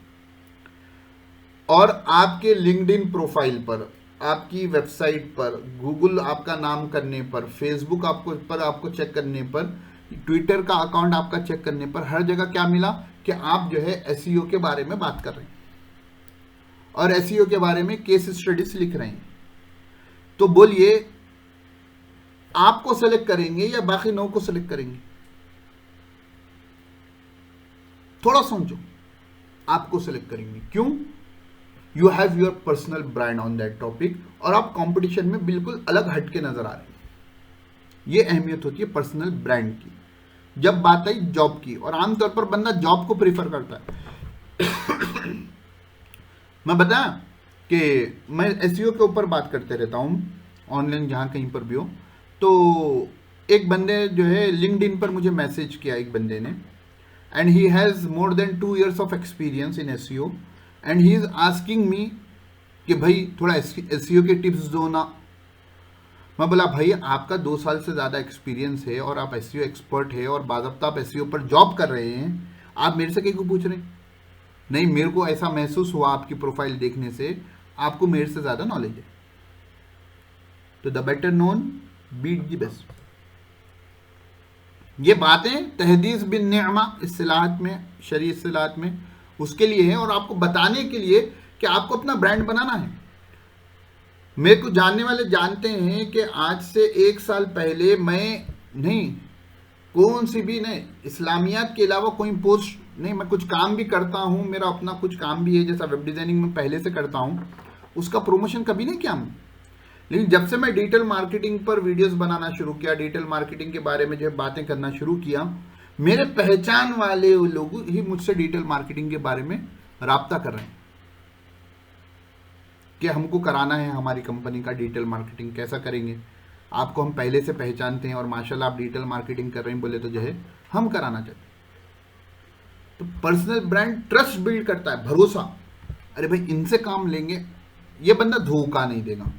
और आपके लिंक्डइन प्रोफाइल पर, आपकी वेबसाइट पर, गूगल आपका नाम करने पर, फेसबुक आपको चेक करने पर, ट्विटर का अकाउंट आपका चेक करने पर, हर जगह क्या मिला कि आप जो है एसईओ के बारे में बात कर रहे हैं और एसईओ के बारे में केस स्टडीज लिख रहे हैं। तो बोलिए आपको सेलेक्ट करेंगे या बाकी 9 को सेलेक्ट करेंगे? थोड़ा समझो, आपको सेलेक्ट करेंगे। क्यों? You have your personal brand on that topic, और आप कंपटीशन में बिल्कुल अलग हटके नजर आ रहे हैं। ये अहमियत होती है पर्सनल ब्रांड की। जब बात आई जॉब की, और आमतौर पर बंदा जॉब को प्रीफर करता है। मैं बता कि मैं एसईओ के ऊपर बात करते रहता हूँ ऑनलाइन, जहाँ कहीं पर भी हो। तो एक बंदे जो है लिंक्डइन पर मुझे मैसेज किया एक बंदे ने, and he has more than 2 years of experience in SEO, and he is asking me कि भाई थोड़ा एसईओ के टिप्स दो ना। मैं बोला भाई आपका 2 साल से ज़्यादा एक्सपीरियंस है और आप एसईओ एक्सपर्ट है और बाज़ाब्ता आप एसईओ पर जॉब कर रहे हैं, आप मेरे से क्यों पूछ रहे हैं? नहीं, मेरे को ऐसा महसूस हुआ आपकी प्रोफाइल देखने से आपको मेरे से ज़्यादा नॉलेज है। तो the better known beat the best. ये बातें तहदीस बिन निअमा इस्तिलाहत में, शरई इस्तिलाहत में उसके लिए है, और आपको बताने के लिए कि आपको अपना ब्रांड बनाना है। मेरे को जानने वाले जानते हैं कि आज से 1 साल पहले मैं नहीं, कौन सी भी नहीं, इस्लामियात के अलावा कोई पोस्ट नहीं, मैं कुछ काम भी करता हूँ, मेरा अपना कुछ काम भी है, जैसा वेब डिज़ाइनिंग में पहले से करता हूँ, उसका प्रमोशन कभी नहीं किया मैं। लेकिन जब से मैं डिजिटल मार्केटिंग पर वीडियोस बनाना शुरू किया, डिजिटल मार्केटिंग के बारे में जो बातें करना शुरू किया, मेरे पहचान वाले लोग ही मुझसे डिजिटल मार्केटिंग के बारे में राब्ता कर रहे हैं कि हमको कराना है, हमारी कंपनी का डिजिटल मार्केटिंग कैसा करेंगे, आपको हम पहले से पहचानते हैं और माशाल्लाह आप डिजिटल मार्केटिंग कर रहे हैं, बोले तो जो है हम कराना चाहते हैं। तो पर्सनल ब्रांड ट्रस्ट बिल्ड करता है, भरोसा। अरे भाई इनसे काम लेंगे, ये बंदा धोखा नहीं देगा,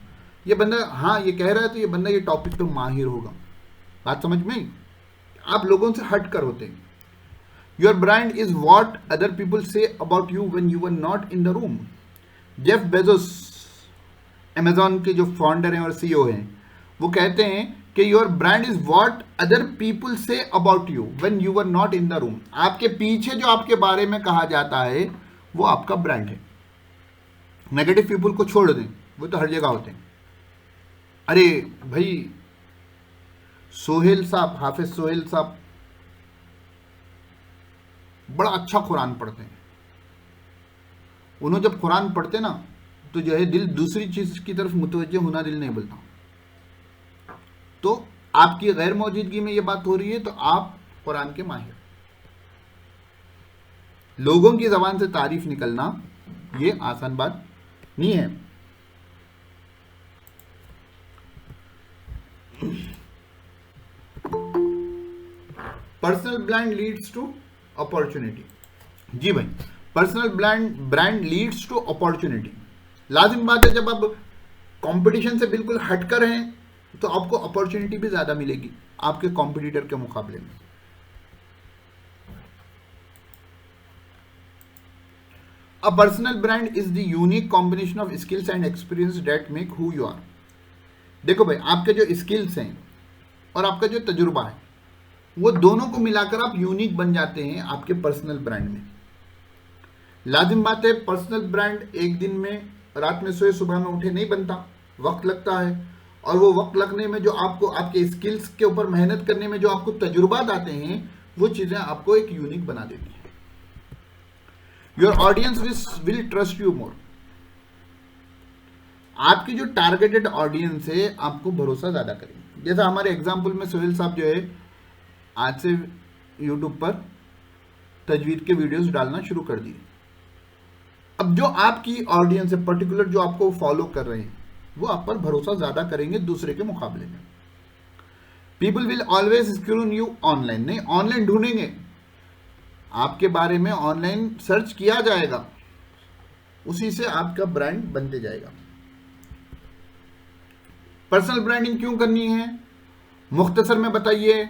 ये बंदा हाँ ये कह रहा है तो ये बंदा ये टॉपिक पे माहिर होगा। बात समझ में? आप लोगों से हट कर होते हैं। Your brand is what other people say about you when you are not in the room. Jeff Bezos Amazon के जो फाउंडर हैं और सीईओ हैं, वो कहते हैं कि your brand is what other people say about you when you are not in the room. आपके पीछे जो आपके बारे में कहा जाता है वो आपका ब्रांड है। नेगेटिव पीपल को छोड़ दें, वो तो हर जगह होते हैं। अरे भाई सोहेल साहब, हाफिज सोहेल साहब बड़ा अच्छा कुरान पढ़ते हैं। उन्होंने जब कुरान पढ़ते ना तो जो है दिल दूसरी चीज की तरफ मुतवज्जे होना दिल नहीं बोलता। तो आपकी गैर मौजूदगी में ये बात हो रही है तो आप कुरान के माहिर। लोगों की जबान से तारीफ निकलना ये आसान बात नहीं है। Personal brand leads to opportunity. जी भाई, personal brand leads to opportunity. लाजिम बात है, जब आप कंपटीशन से बिल्कुल हटकर हैं तो आपको अपॉर्चुनिटी भी ज्यादा मिलेगी आपके कॉम्पिटिटर के मुकाबले में। A personal brand is the unique combination of skills and experience that make who you are. देखो भाई, आपके जो स्किल्स हैं और आपका जो तजुर्बा है, वो दोनों को मिलाकर आप यूनिक बन जाते हैं आपके पर्सनल ब्रांड में। लाजिम बात है, पर्सनल ब्रांड एक दिन में, रात में सोए सुबह में उठे नहीं बनता, वक्त लगता है। और वो वक्त लगने में जो आपको आपके स्किल्स के ऊपर मेहनत करने में जो आपको तजुर्बात आते हैं, वो चीजें आपको एक यूनिक बना देती हैं। Your audience will trust you more. आपकी जो टारगेटेड ऑडियंस है आपको भरोसा ज्यादा करेगी। जैसा हमारे एग्जाम्पल में सोहेल साहब जो है आज से यूट्यूब पर तजवीद के वीडियोस डालना शुरू कर दिए। अब जो आपकी ऑडियंस है पर्टिकुलर, जो आपको फॉलो कर रहे हैं, वो आप पर भरोसा ज्यादा करेंगे दूसरे के मुकाबले में। People will always screen you online. नहीं, ऑनलाइन ढूंढेंगे आपके बारे में, ऑनलाइन सर्च किया जाएगा, उसी से आपका ब्रांड बनते जाएगा। पर्सनल ब्रांडिंग क्यों करनी है, मुख्तसर में बताइए।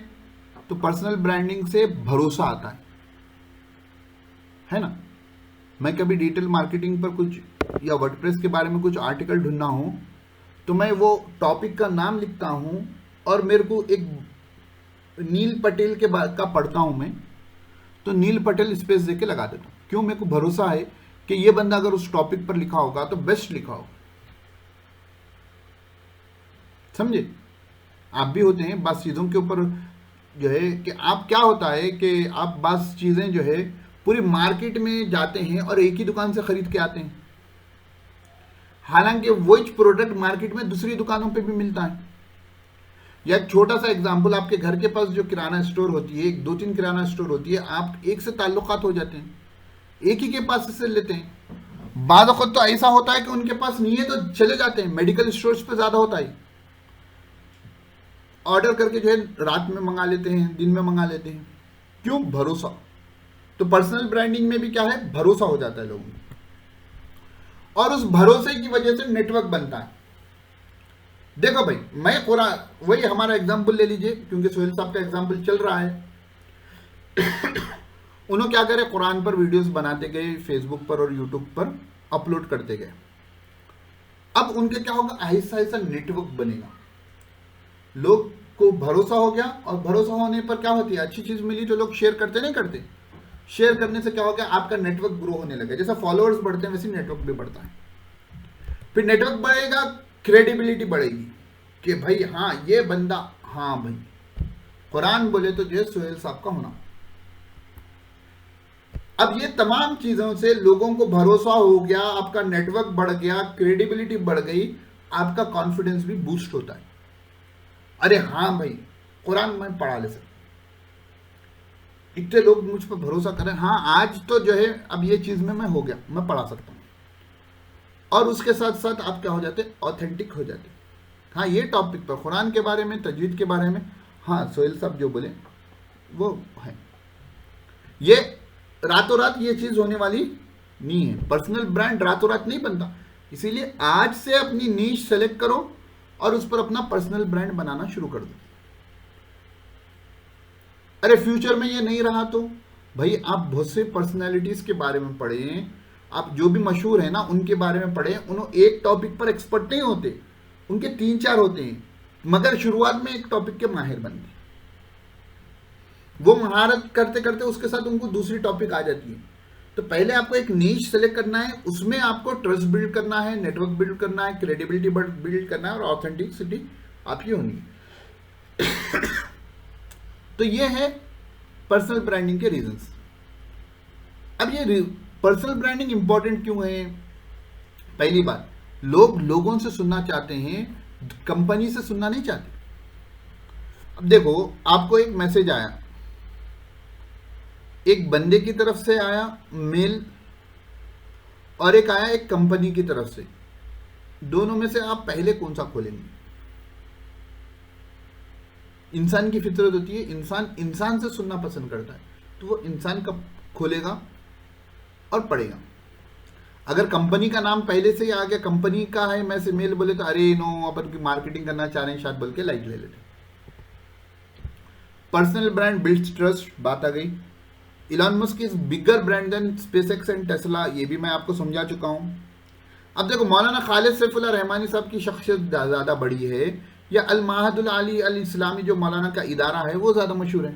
तो पर्सनल ब्रांडिंग से भरोसा आता है ना। मैं कभी डिजिटल मार्केटिंग पर कुछ या वर्डप्रेस के बारे में कुछ आर्टिकल ढूंढना हो तो मैं वो टॉपिक का नाम लिखता हूं और मेरे को एक नील पटेल के का पढ़ता हूं मैं, तो नील पटेल स्पेस देके लगा देता हूं। क्यों? मेरे को भरोसा है कि ये बंदा अगर उस टॉपिक पर लिखा होगा तो बेस्ट लिखा होगा। समझे? आप भी होते हैं बास चीज़ों के ऊपर जो है कि आप क्या होता है कि आप बास चीज़ें जो है पूरी मार्केट में जाते हैं और एक ही दुकान से खरीद के आते हैं, हालांकि वही प्रोडक्ट मार्केट में दूसरी दुकानों पे भी मिलता है। या एक छोटा सा एग्जांपल, आपके घर के पास जो किराना स्टोर होती है, एक दो तीन किराना स्टोर होती है, आप एक से ताल्लुकात हो जाते हैं, एक ही के पास से लेते हैं। बाद वक्त तो ऐसा होता है कि उनके पास नहीं है तो चले जाते हैं, मेडिकल स्टोर्स पे ज़्यादा होता है, ऑर्डर करके जो है रात में मंगा लेते हैं, दिन में मंगा लेते हैं। क्यों? भरोसा। तो पर्सनल ब्रांडिंग में भी क्या है, भरोसा हो जाता है लोगों को, और उस भरोसे की वजह से नेटवर्क बनता है। देखो भाई, मैं कुरान, वही हमारा एग्जाम्पल ले लीजिए, क्योंकि सोहेल साहब का एग्जाम्पल चल रहा है। उन्होंने क्या करे, कुरान पर वीडियोस बनाते गए, फेसबुक पर और यूट्यूब पर अपलोड करते गए। अब उनके क्या होगा, आहिस्ता आहिस्ता नेटवर्क बनेगा, लोग को भरोसा हो गया, और भरोसा होने पर क्या होती है, अच्छी चीज मिली तो लोग शेयर करते, नहीं करते? शेयर करने से क्या हो गया, आपका नेटवर्क ग्रो होने लगा। जैसा फॉलोअर्स बढ़ते हैं वैसे नेटवर्क भी बढ़ता है। फिर नेटवर्क बढ़ेगा, क्रेडिबिलिटी बढ़ेगी कि भाई हाँ ये बंदा, हाँ भाई कुरान बोले तो जो है सोहेल साहब का होना। अब ये तमाम चीजों से लोगों को भरोसा हो गया, आपका नेटवर्क बढ़ गया, क्रेडिबिलिटी बढ़ गई, आपका कॉन्फिडेंस भी बूस्ट होता है। अरे हाँ भाई कुरान मैं पढ़ा ले सकता, इतने लोग मुझ पर भरोसा करें, हाँ आज तो जो है अब ये चीज में मैं हो गया, मैं पढ़ा सकता हूं। और उसके साथ साथ आप क्या हो जाते, ऑथेंटिक हो जाते। हाँ ये टॉपिक पर, कुरान के बारे में, तजवीद के बारे में, हाँ सोहेल साहब जो बोले वो है। ये रातों रात ये चीज होने वाली नहीं है, पर्सनल ब्रांड रातों रात नहीं बनता। इसीलिए आज से अपनी नीश सेलेक्ट करो और उस पर अपना पर्सनल ब्रांड बनाना शुरू कर दो। अरे फ्यूचर में ये नहीं रहा तो भाई आप बहुत से पर्सनैलिटीज के बारे में पढ़ें, आप जो भी मशहूर है ना उनके बारे में पढ़ें। उन्होंने एक टॉपिक पर एक्सपर्ट नहीं होते, उनके 3-4 होते हैं, मगर शुरुआत में एक टॉपिक के माहिर बनते हैं। वो महारत करते करते उसके साथ उनको दूसरी टॉपिक आ जाती है। तो पहले आपको एक नीश सेलेक्ट करना है, उसमें आपको ट्रस्ट बिल्ड करना है, नेटवर्क बिल्ड करना है, क्रेडिबिलिटी बिल्ड करना है, और ऑथेंटिसिटी आपकी होनी है। तो ये है पर्सनल ब्रांडिंग के रीजंस। अब ये पर्सनल ब्रांडिंग इंपॉर्टेंट क्यों है? पहली बात, लोग लोगों से सुनना चाहते हैं, कंपनी से सुनना नहीं चाहते। अब देखो, आपको एक मैसेज आया, एक बंदे की तरफ से आया मेल, और एक आया एक कंपनी की तरफ से। दोनों में से आप पहले कौन सा खोलेंगे? इंसान की फितरत होती है, इंसान से सुनना पसंद करता है, तो वो इंसान का खोलेगा और पढ़ेगा। अगर कंपनी का नाम पहले से ही आ गया, कंपनी का है, मैं से मेल बोले तो अरे नो अपन की मार्केटिंग करना चाह रहे हैं शायद बोल के लाइक ले लेते। पर्सनल ब्रांड बिल्ड्स ट्रस्ट, बात आ गई। Elon Musk is bigger brand then SpaceX and Tesla, ये भी मैं आपको समझा चुका हूं। अब देखो, मौलाना खालिद सैफुल्लाह रहमानी साहब की शख्सियत ज़्यादा बड़ी है, या अल माहदुल आली अल इस्लामी जो मौलाना का इदारा है वो ज़्यादा मशहूर है?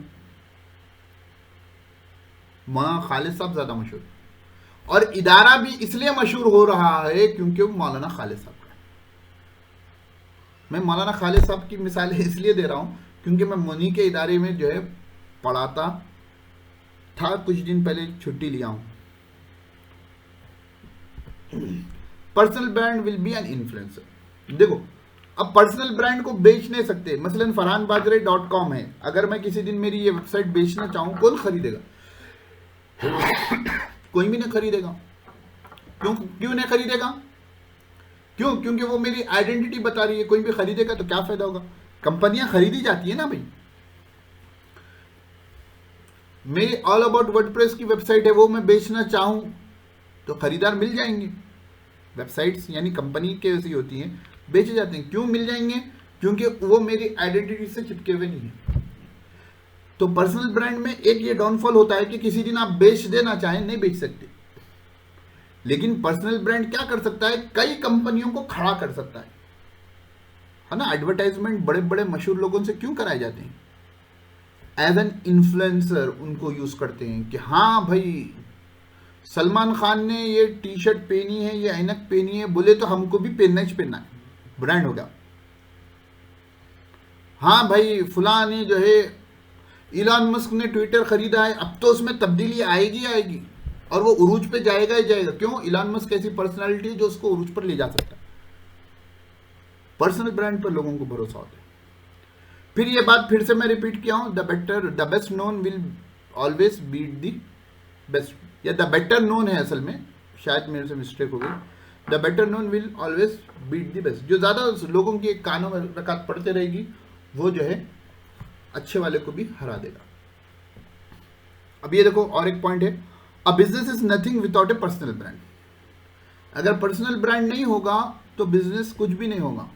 मौलाना खालिद साहब ज़्यादा मशहूर, और इदारा भी इसलिए मशहूर हो रहा है क्योंकि वो मौलाना खालिद साहब का है। मैं मौलाना खालिद साहब की मिसालें इसलिए दे रहा हूँ क्योंकि मैं मुनी के इदारे में जो है पढ़ाता था, कुछ दिन पहले छुट्टी लिया हूँ। Personal brand will be an influencer. देखो, अब पर्सनल ब्रांड को बेच नहीं सकते। मसलन farhanbajre.com है, अगर मैं किसी दिन मेरी ये वेबसाइट बेचना चाहूं, कौन खरीदेगा? कोई भी नहीं खरीदेगा। क्यों नहीं खरीदेगा? क्यों? क्योंकि वो मेरी आइडेंटिटी बता रही है। कोई भी खरीदेगा तो क्या फायदा होगा? कंपनियां खरीदी जाती है ना भाई। मेरी ऑल अबाउट वर्डप्रेस की वेबसाइट है, वो मैं बेचना चाहूं तो खरीदार मिल जाएंगे। वेबसाइट्स यानी कंपनी के ऐसी होती हैं, बेचे जाते हैं। क्यों मिल जाएंगे? क्योंकि वो मेरी आइडेंटिटी से चिपके हुए नहीं है। तो पर्सनल ब्रांड में एक ये डाउनफॉल होता है कि किसी दिन आप बेच देना चाहें, नहीं बेच सकते। लेकिन पर्सनल ब्रांड क्या कर सकता है? कई कंपनियों को खड़ा कर सकता है ना। एडवर्टाइजमेंट बड़े बड़े मशहूर लोगों से क्यों कराए जाते हैं? एज एन इन्फ्लुएंसर उनको यूज करते हैं कि हाँ भाई सलमान खान ने ये टी शर्ट पहनी है, ये ऐनक पहनी है, बोले तो हमको भी पहनना ही पहनना है, ब्रांड हो गया। हाँ भाई फलां ने जो है इलॉन मस्क ने ट्विटर खरीदा है, अब तो उसमें तब्दीली आएगी आएगी और वो उरूज पे जाएगा ही जाएगा। क्यों? इलॉन मस्क ऐसी पर्सनालिटी है जो उसको उरूज पर ले जा सकता है। पर्सनल ब्रांड पर लोगों को भरोसा होता है। फिर ये बात फिर से मैं रिपीट किया हूं, the best known will always beat the best, या द बेटर नोन है असल में, शायद मेरे से मिस्टेक हो गई। The better known will always beat the best. जो ज्यादा लोगों की कानों में रकात पड़ते रहेगी वो जो है अच्छे वाले को भी हरा देगा। अब ये देखो और एक पॉइंट है, a business is nothing without A personal brand. अगर पर्सनल ब्रांड नहीं होगा तो बिजनेस कुछ भी नहीं होगा।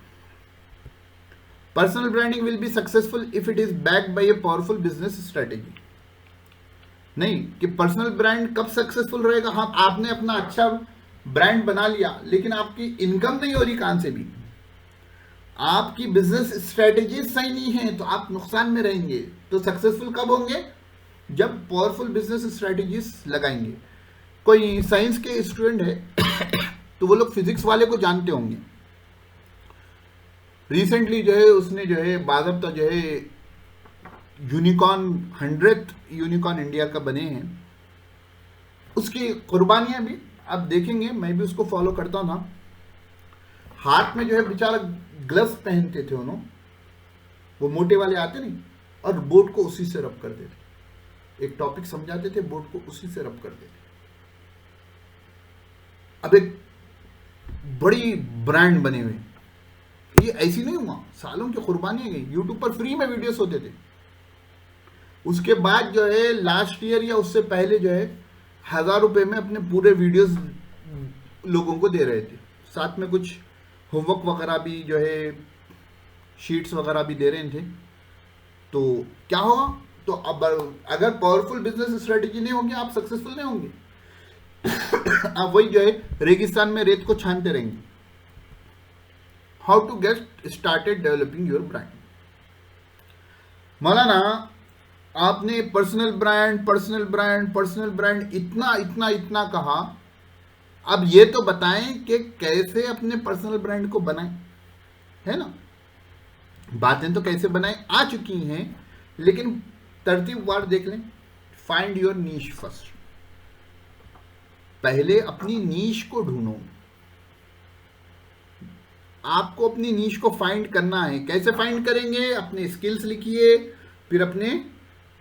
Personal branding will be successful if it is backed by a powerful business strategy. नहीं कि पर्सनल ब्रांड कब सक्सेसफुल रहेगा, हाँ आपने अपना अच्छा ब्रांड बना लिया लेकिन आपकी इनकम नहीं हो रही कहां से भी, आपकी बिजनेस स्ट्रेटेजी सही नहीं है तो आप नुकसान में रहेंगे। तो सक्सेसफुल कब होंगे? जब पावरफुल बिजनेस स्ट्रेटेजीज लगाएंगे। कोई साइंस के स्टूडेंट है तो वो लोग फिजिक्स वाले को जानते होंगे। रिसेंटली जो है उसने जो है बाज़ाब्ता जो है यूनिकॉर्न 100th यूनिकॉर्न इंडिया का बने हैं, उसकी कुर्बानियां भी आप देखेंगे। मैं भी उसको फॉलो करता था। हाथ में जो है बेचारा ग्लव्स पहनते थे उन्होंने, वो मोटे वाले आते नहीं, और बोर्ड को उसी से रब करते थे। एक टॉपिक समझाते थे, बोर्ड को उसी से रब करते थे। अब एक बड़ी ब्रांड बने हुए, ये ऐसी नहीं हुआ, सालों की कुर्बानियां गई। यूट्यूब पर फ्री में वीडियोस होते थे। उसके बाद जो है लास्ट ईयर या उससे पहले जो है 1000 रुपए में अपने पूरे वीडियोस लोगों को दे रहे थे, साथ में कुछ होमवर्क वगैरह भी जो है शीट्स वगैरह भी दे रहे थे। तो क्या होगा? तो अब अगर पावरफुल बिजनेस स्ट्रेटेजी नहीं होगी आप सक्सेसफुल नहीं होंगे। आप वही जो है रेगिस्तान में रेत को छानते रहेंगे। How to get started developing your brand. मौलाना आपने पर्सनल ब्रांड इतना इतना इतना कहा, अब ये तो बताएं कि कैसे अपने पर्सनल ब्रांड को बनाएं, है ना। बातें तो कैसे बनाएं आ चुकी हैं, लेकिन तरतीबवार देख लें। Find your niche first. पहले अपनी नीश को ढूंढो। आपको अपनी नीश को फाइंड करना है। कैसे फाइंड करेंगे? अपने स्किल्स लिखिए, फिर अपने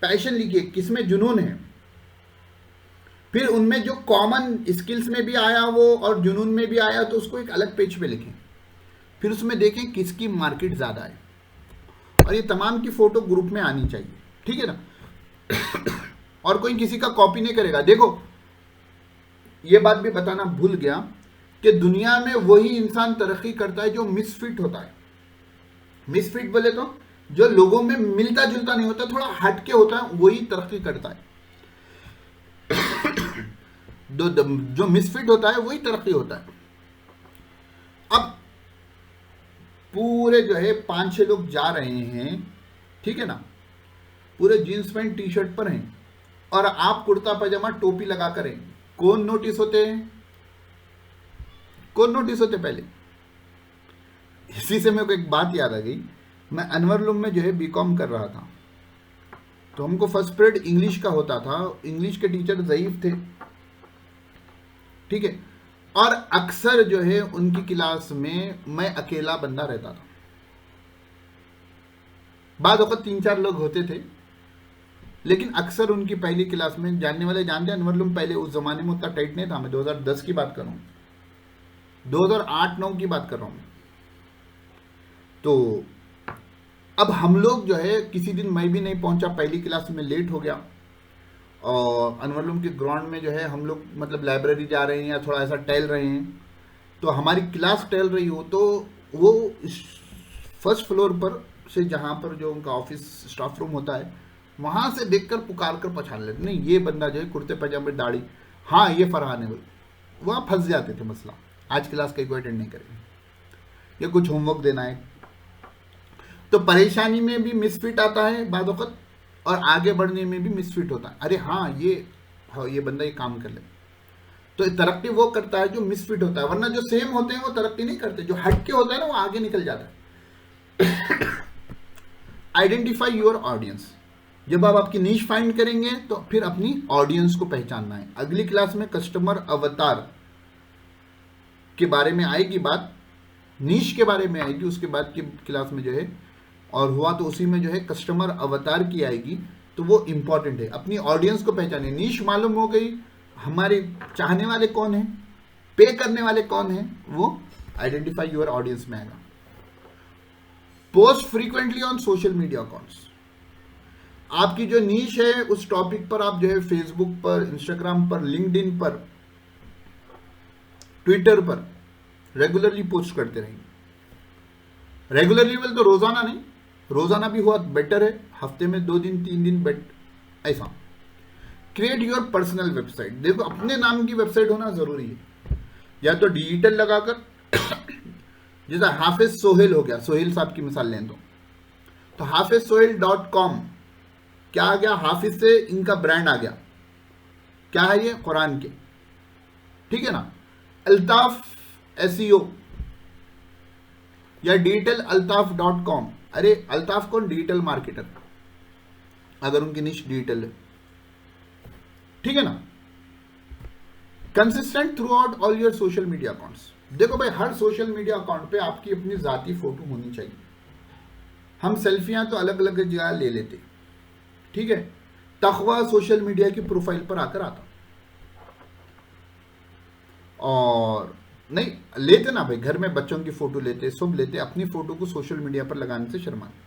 पैशन लिखिए, किसमें जुनून है, फिर उनमें जो कॉमन स्किल्स में भी आया वो और जुनून में भी आया तो उसको एक अलग पेज पे लिखें। फिर उसमें देखें किसकी मार्केट ज़्यादा है, और ये तमाम की फ़ोटो ग्रुप में आनी चाहिए, ठीक है ना। और कोई किसी का कॉपी नहीं करेगा। देखो ये बात भी बताना भूल गया कि दुनिया में वही इंसान तरक्की करता है जो मिसफिट होता है। मिसफिट बोले तो जो लोगों में मिलता जुलता नहीं होता, थोड़ा हटके होता है, वही तरक्की करता है। जो मिसफिट होता है वही तरक्की होता है। अब पूरे जो है 5-6 लोग जा रहे हैं, ठीक है ना, पूरे जींस पैंट टी शर्ट पर हैं और आप कुर्ता पजामा टोपी लगा कर हैं। कौन नोटिस होते हैं? कौन नोटिस होते पहले? इसी से मेरे को एक बात याद आ गई। मैं अनवरलुम में जो है बीकॉम कर रहा था, तो हमको फर्स्ट पीरियड इंग्लिश का होता था। इंग्लिश के टीचर ज़ईफ थे, ठीक है, और अक्सर जो है उनकी क्लास में मैं अकेला बंदा रहता था। बाद वक्त 3-4 लोग होते थे, लेकिन अक्सर उनकी पहली क्लास में जानने वाले जानते हैं। अनवरलुम पहले उस जमाने में उतना टाइट नहीं था। मैं 2010 की बात कर रहा हूँ, 2008-9 की बात कर रहा हूँ। तो अब हम लोग जो है किसी दिन मैं भी नहीं पहुंचा, पहली क्लास में लेट हो गया, और अनवरलुम के ग्राउंड में जो है हम लोग मतलब लाइब्रेरी जा रहे हैं या थोड़ा ऐसा टहल रहे हैं, तो हमारी क्लास टहल रही हो तो वो फर्स्ट फ्लोर पर से जहाँ पर जो उनका ऑफिस स्टाफ रूम होता है वहाँ से देखकर पुकार कर पहचान लेते, नहीं ये बंदा जो है कुर्ते पजामे दाढ़ी, हाँ ये फरहान है। वहाँ फंस जाते थे मसला, आज क्लास कहीं कोई अटेंड नहीं करेंगे या कुछ होमवर्क देना है। तो परेशानी में भी मिसफिट आता है बाद वक्त, और आगे बढ़ने में भी मिसफिट होता है। अरे हाँ ये बंदा ये काम कर ले। तो तरक्की वो करता है जो मिसफिट होता है, वरना जो सेम होते हैं वो तरक्की नहीं करते। जो हटके होता है ना वो आगे निकल जाता है। Identify your audience. जब आप आपकी नीश फाइंड करेंगे तो फिर अपनी ऑडियंस को पहचानना है। अगली क्लास में कस्टमर अवतार के बारे में आएगी बात, नीश के बारे में आएगी, उसके बाद की क्लास में जो है, और हुआ तो उसी में जो है कस्टमर अवतार की आएगी। तो वो इंपॉर्टेंट है, अपनी ऑडियंस को पहचाने। नीश मालूम हो गई, हमारे चाहने वाले कौन है, पे करने वाले कौन है, वो आइडेंटिफाई योर ऑडियंस में आएगा। Post frequently on social media accounts. आपकी जो नीश है उस टॉपिक पर आप जो है फेसबुक पर, इंस्टाग्राम पर, लिंक्डइन पर, ट्विटर पर रेगुलरली पोस्ट करते रहेंगे। रेगुलरली बोल तो रोजाना नहीं, रोजाना भी हुआ बेटर है, हफ्ते में 2 दिन 3 दिन बेट ऐसा। Create your personal website. देखो अपने नाम की वेबसाइट होना जरूरी है, या तो डिजिटल लगाकर जैसा हाफिज सोहेल हो गया, सोहेल साहब की मिसाल लें तो hafizsohail.com क्या आ गया, हाफिज से इनका ब्रांड आ गया, क्या है ये, कुरान के, ठीक है ना। अल्ताफ SEO या डिजिटल अल्ताफ.com। अरे अल्ताफ कौन, डिजिटल मार्केटर, अगर उनकी निश डिजिटल है, ठीक है ना। Consistent through out all your social media accounts. देखो भाई हर सोशल मीडिया अकाउंट पे आपकी अपनी जाती फोटो होनी चाहिए। हम सेल्फियां तो अलग अलग जगह ले लेते, ठीक है। तखवा सोशल मीडिया की प्रोफाइल पर आकर आता, और नहीं लेते ना भाई, घर में बच्चों की फोटो लेते, सब लेते, अपनी फोटो को सोशल मीडिया पर लगाने से शर्माते।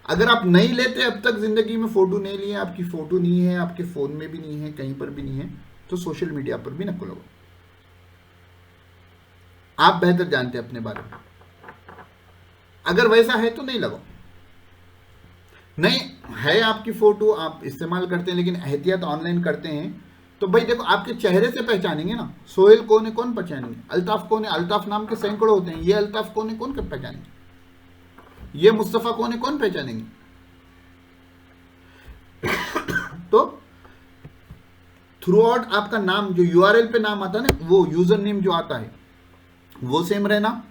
अगर आप नहीं लेते, अब तक जिंदगी में फोटो नहीं लिए, आपकी फोटो नहीं है, आपके फोन में भी नहीं है, कहीं पर भी नहीं है, तो सोशल मीडिया पर भी न लगाओ। आप बेहतर जानते हैं अपने बारे में, अगर वैसा है तो नहीं लगाओ। नहीं है आपकी फोटो, आप इस्तेमाल करते हैं लेकिन एहतियात ऑनलाइन करते हैं, तो भाई देखो आपके चेहरे से पहचानेंगे ना, सोहेल कौन है कौन पहचानेंगे, अल्ताफ कौन है, अल्ताफ नाम के सैकड़ों होते हैं, ये अल्ताफ कौन है कौन पहचानेंगे, ये मुस्तफा कौन है कौन पहचानेंगे। तो थ्रू आउट आपका नाम जो URL पे नाम आता है ना, वो यूजर नेम जो आता है वो सेम रहना,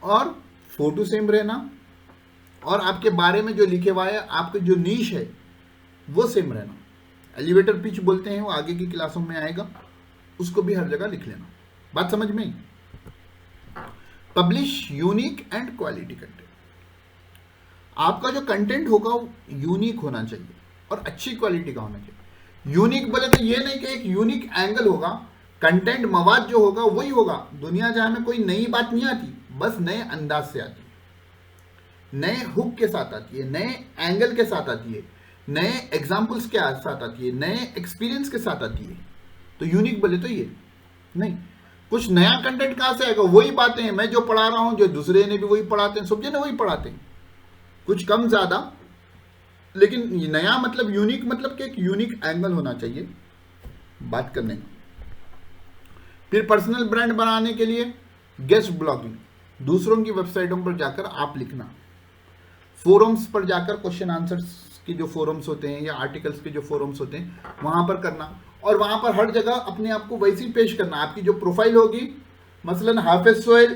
और फोटो सेम रहना, और आपके बारे में जो लिखे हुआ है, आपका जो नीश है वो सेम रहना। एलिवेटर पिच बोलते हैं, वो आगे की क्लासों में आएगा, उसको भी हर जगह लिख लेना। बात समझ में? Publish unique and quality content. आपका जो कंटेंट होगा वो यूनिक होना चाहिए और अच्छी क्वालिटी का होना चाहिए। यूनिक बोले तो ये नहीं कि एक यूनिक एंगल होगा, कंटेंट मवाद जो होगा वही होगा। दुनिया जहां में कोई नई बात नहीं आती, बस नए अंदाज से आती है, नए हुक के साथ आती है, नए एंगल के साथ आती है, नए एग्जाम्पल्स के साथ आती है, नए एक्सपीरियंस के साथ आती है। तो यूनिक बोले तो ये नहीं, कुछ नया कंटेंट कहां से आएगा? वही बातें हैं, मैं जो पढ़ा रहा हूं, जो दूसरे ने भी वही पढ़ाते हैं, सब जने वही पढ़ाते हैं, कुछ कम ज्यादा, लेकिन नया मतलब यूनिक, मतलब कि एक यूनिक एंगल होना चाहिए बात करने का। फिर पर्सनल ब्रांड बनाने के लिए गेस्ट ब्लॉगिंग, दूसरों की वेबसाइटों पर जाकर आप लिखना, फोरम्स पर जाकर क्वेश्चन आंसर्स के जो फोरम्स होते हैं या आर्टिकल्स के जो फोरम्स होते हैं वहां पर करना, और वहां पर हर जगह अपने आप को वैसे ही पेश करना। आपकी जो प्रोफाइल होगी, मसलन हाफिज सोहेल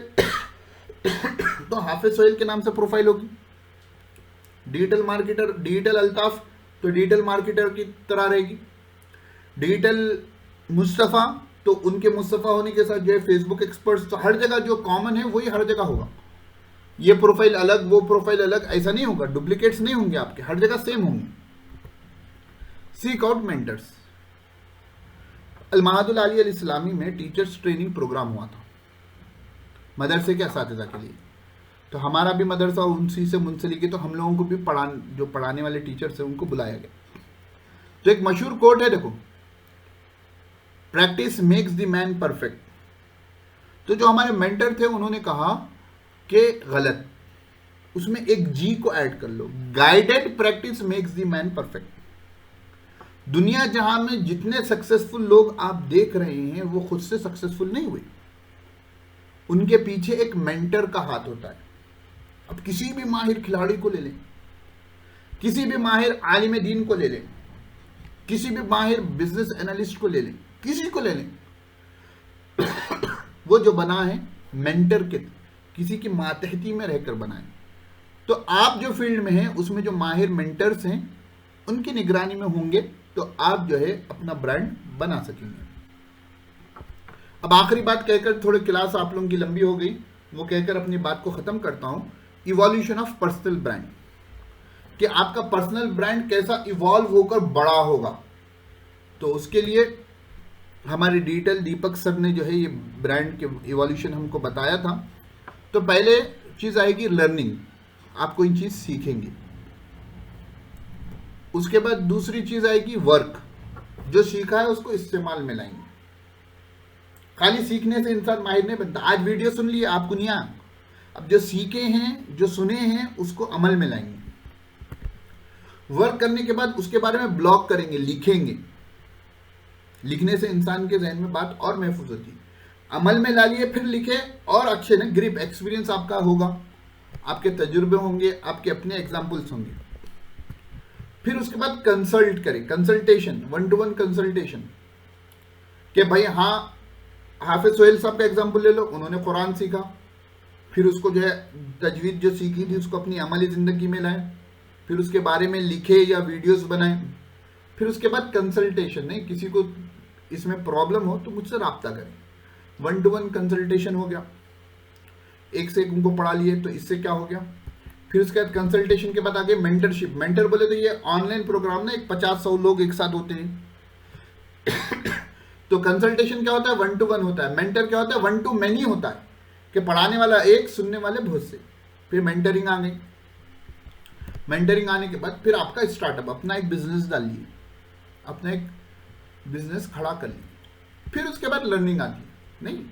तो हाफिज सोहेल के नाम से प्रोफाइल होगी। डिजिटल मार्केटर, डिजिटल अल्ताफ तो डिजिटल मार्केटर की तरह रहेगी। डिजिटल मुस्तफ़ा तो उनके मुस्तफ़ा होने के साथ जो है फेसबुक एक्सपर्ट्स, तो हर जगह जो कॉमन है वही हर जगह होगा। ये प्रोफाइल अलग, वो प्रोफाइल अलग, ऐसा नहीं होगा, डुप्लीकेट्स नहीं होंगे आपके, हर जगह सेम होंगे। Seek out mentors. Al-Mahadul Aliya Al-Islami में टीचर्स ट्रेनिंग प्रोग्राम हुआ था मदरसे के असातिज़ा के लिए, तो हमारा भी मदरसा उनसी से मुंसलिक है, तो हम लोगों को भी जो पढ़ाने वाले टीचर्स हैं उनको बुलाया गया। तो एक मशहूर कोट है, देखो, practice makes the man perfect. तो जो हमारे मेंटर थे उन्होंने कहा कि गलत, उसमें एक जी को ऐड कर लो, guided practice makes the man perfect. दुनिया जहां में जितने सक्सेसफुल लोग आप देख रहे हैं वो खुद से सक्सेसफुल नहीं हुए, उनके पीछे एक मेंटर का हाथ होता है। अब किसी भी माहिर खिलाड़ी को ले लें, किसी भी माहिर आलिम दीन को ले लें, किसी भी माहिर बिजनेस एनालिस्ट को ले लें, किसी को ले लें, वो जो बना है मेंटर के, किसी की मातहती में रहकर बना है। तो आप जो फील्ड में हैं उसमें जो माहिर मेंटर्स हैं उनकी निगरानी में होंगे तो आप जो है अपना ब्रांड बना सकेंगे। अब आखिरी बात कहकर, थोड़ी क्लास आप लोगों की लंबी हो गई, वो कहकर अपनी बात को खत्म करता हूं। इवोल्यूशन ऑफ पर्सनल ब्रांड, कि आपका पर्सनल ब्रांड कैसा इवॉल्व होकर बड़ा होगा। तो उसके लिए हमारे डिजिटल दीपक सर ने जो है ये ब्रांड के इवोल्यूशन हमको बताया था। तो पहले चीज आएगी लर्निंग, आप कोई चीज सीखेंगे। उसके बाद दूसरी चीज आएगी वर्क, जो सीखा है उसको इस्तेमाल में लाएंगे। खाली सीखने से इंसान माहिर नहीं बनता। आज वीडियो सुन लिए, आपको नहीं आया, अब जो सीखे हैं, जो सुने हैं, उसको अमल में लाएंगे। वर्क करने के बाद उसके बारे में ब्लॉग करेंगे, लिखेंगे। लिखने से इंसान के जहन में बात और महफूज होती है। अमल में ला लिए, फिर लिखे और अच्छे ने ग्रिप, एक्सपीरियंस आपका होगा, आपके तजुर्बे होंगे, आपके अपने एग्जाम्पल्स होंगे। फिर उसके बाद कंसल्ट करें, कंसल्टेशन, 1-to-1 कंसल्टेशन, कि भाई हाँ, हाफिज सोहेल साहब का एग्जाम्पल ले लो, उन्होंने कुरान सीखा, फिर उसको जो है तजवीद जो सीखी थी उसको अपनी अमली ज़िंदगी में लाए, फिर उसके बारे में लिखे या वीडियोस बनाए। फिर उसके बाद कंसल्टेशन, नहीं किसी को इसमें प्रॉब्लम हो तो मुझसे रब्ता करें। 1-to-1 कंसल्टेशन हो गया, एक से एक उनको पढ़ा लिए, तो इससे क्या हो गया। फिर उसके बाद कंसल्टेशन के बाद आगे मेंटरशिप। मेंटर बोले तो ये ऑनलाइन प्रोग्राम ना, एक 50-100 लोग एक साथ होते हैं। तो कंसल्टेशन क्या होता है, 1-to-1 होता है। मेंटर क्या होता है, 1-to-many होता है, कि पढ़ाने वाला एक, सुनने वाले बहुत से। फिर मेंटरिंग आ गई। मेंटरिंग आने के बाद फिर आपका स्टार्टअप, अपना एक बिजनेस डालिए, अपना एक बिजनेस खड़ा कर लीजिए। फिर उसके बाद लर्निंग आती है, नहीं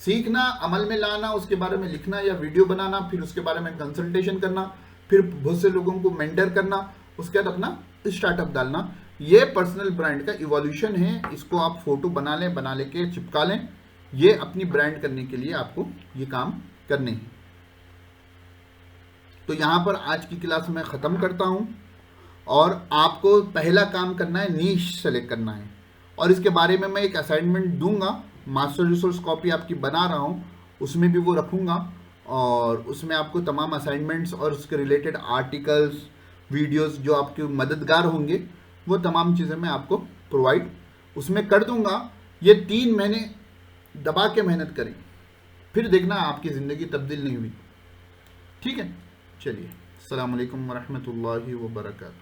सीखना, अमल में लाना, उसके बारे में लिखना या वीडियो बनाना, फिर उसके बारे में कंसल्टेशन करना, फिर बहुत से लोगों को मेंटर करना, उसके बाद अपना स्टार्टअप डालना। ये पर्सनल ब्रांड का इवोल्यूशन है। इसको आप फोटो बना लें, बना लेके चिपका लें। ये अपनी ब्रांड करने के लिए आपको ये काम करने हैं। तो यहां पर आज की क्लास मैं ख़त्म करता हूं, और आपको पहला काम करना है, नीश सेलेक्ट करना है। और इसके बारे में मैं एक असाइनमेंट दूंगा, मास्टर रिसोर्स कॉपी आपकी बना रहा हूं, उसमें भी वो रखूंगा, और उसमें आपको तमाम असाइनमेंट्स और उसके रिलेटेड आर्टिकल्स, वीडियोस जो आपके मददगार होंगे, वो तमाम चीज़ें मैं आपको प्रोवाइड उसमें कर दूंगा। ये 3 महीने दबा के मेहनत करें, फिर देखना आपकी ज़िंदगी तब्दील नहीं हुई। ठीक है, चलिए, अस्सलाम वालेकुम वरहमतुल्लाहि वबरकातुहू।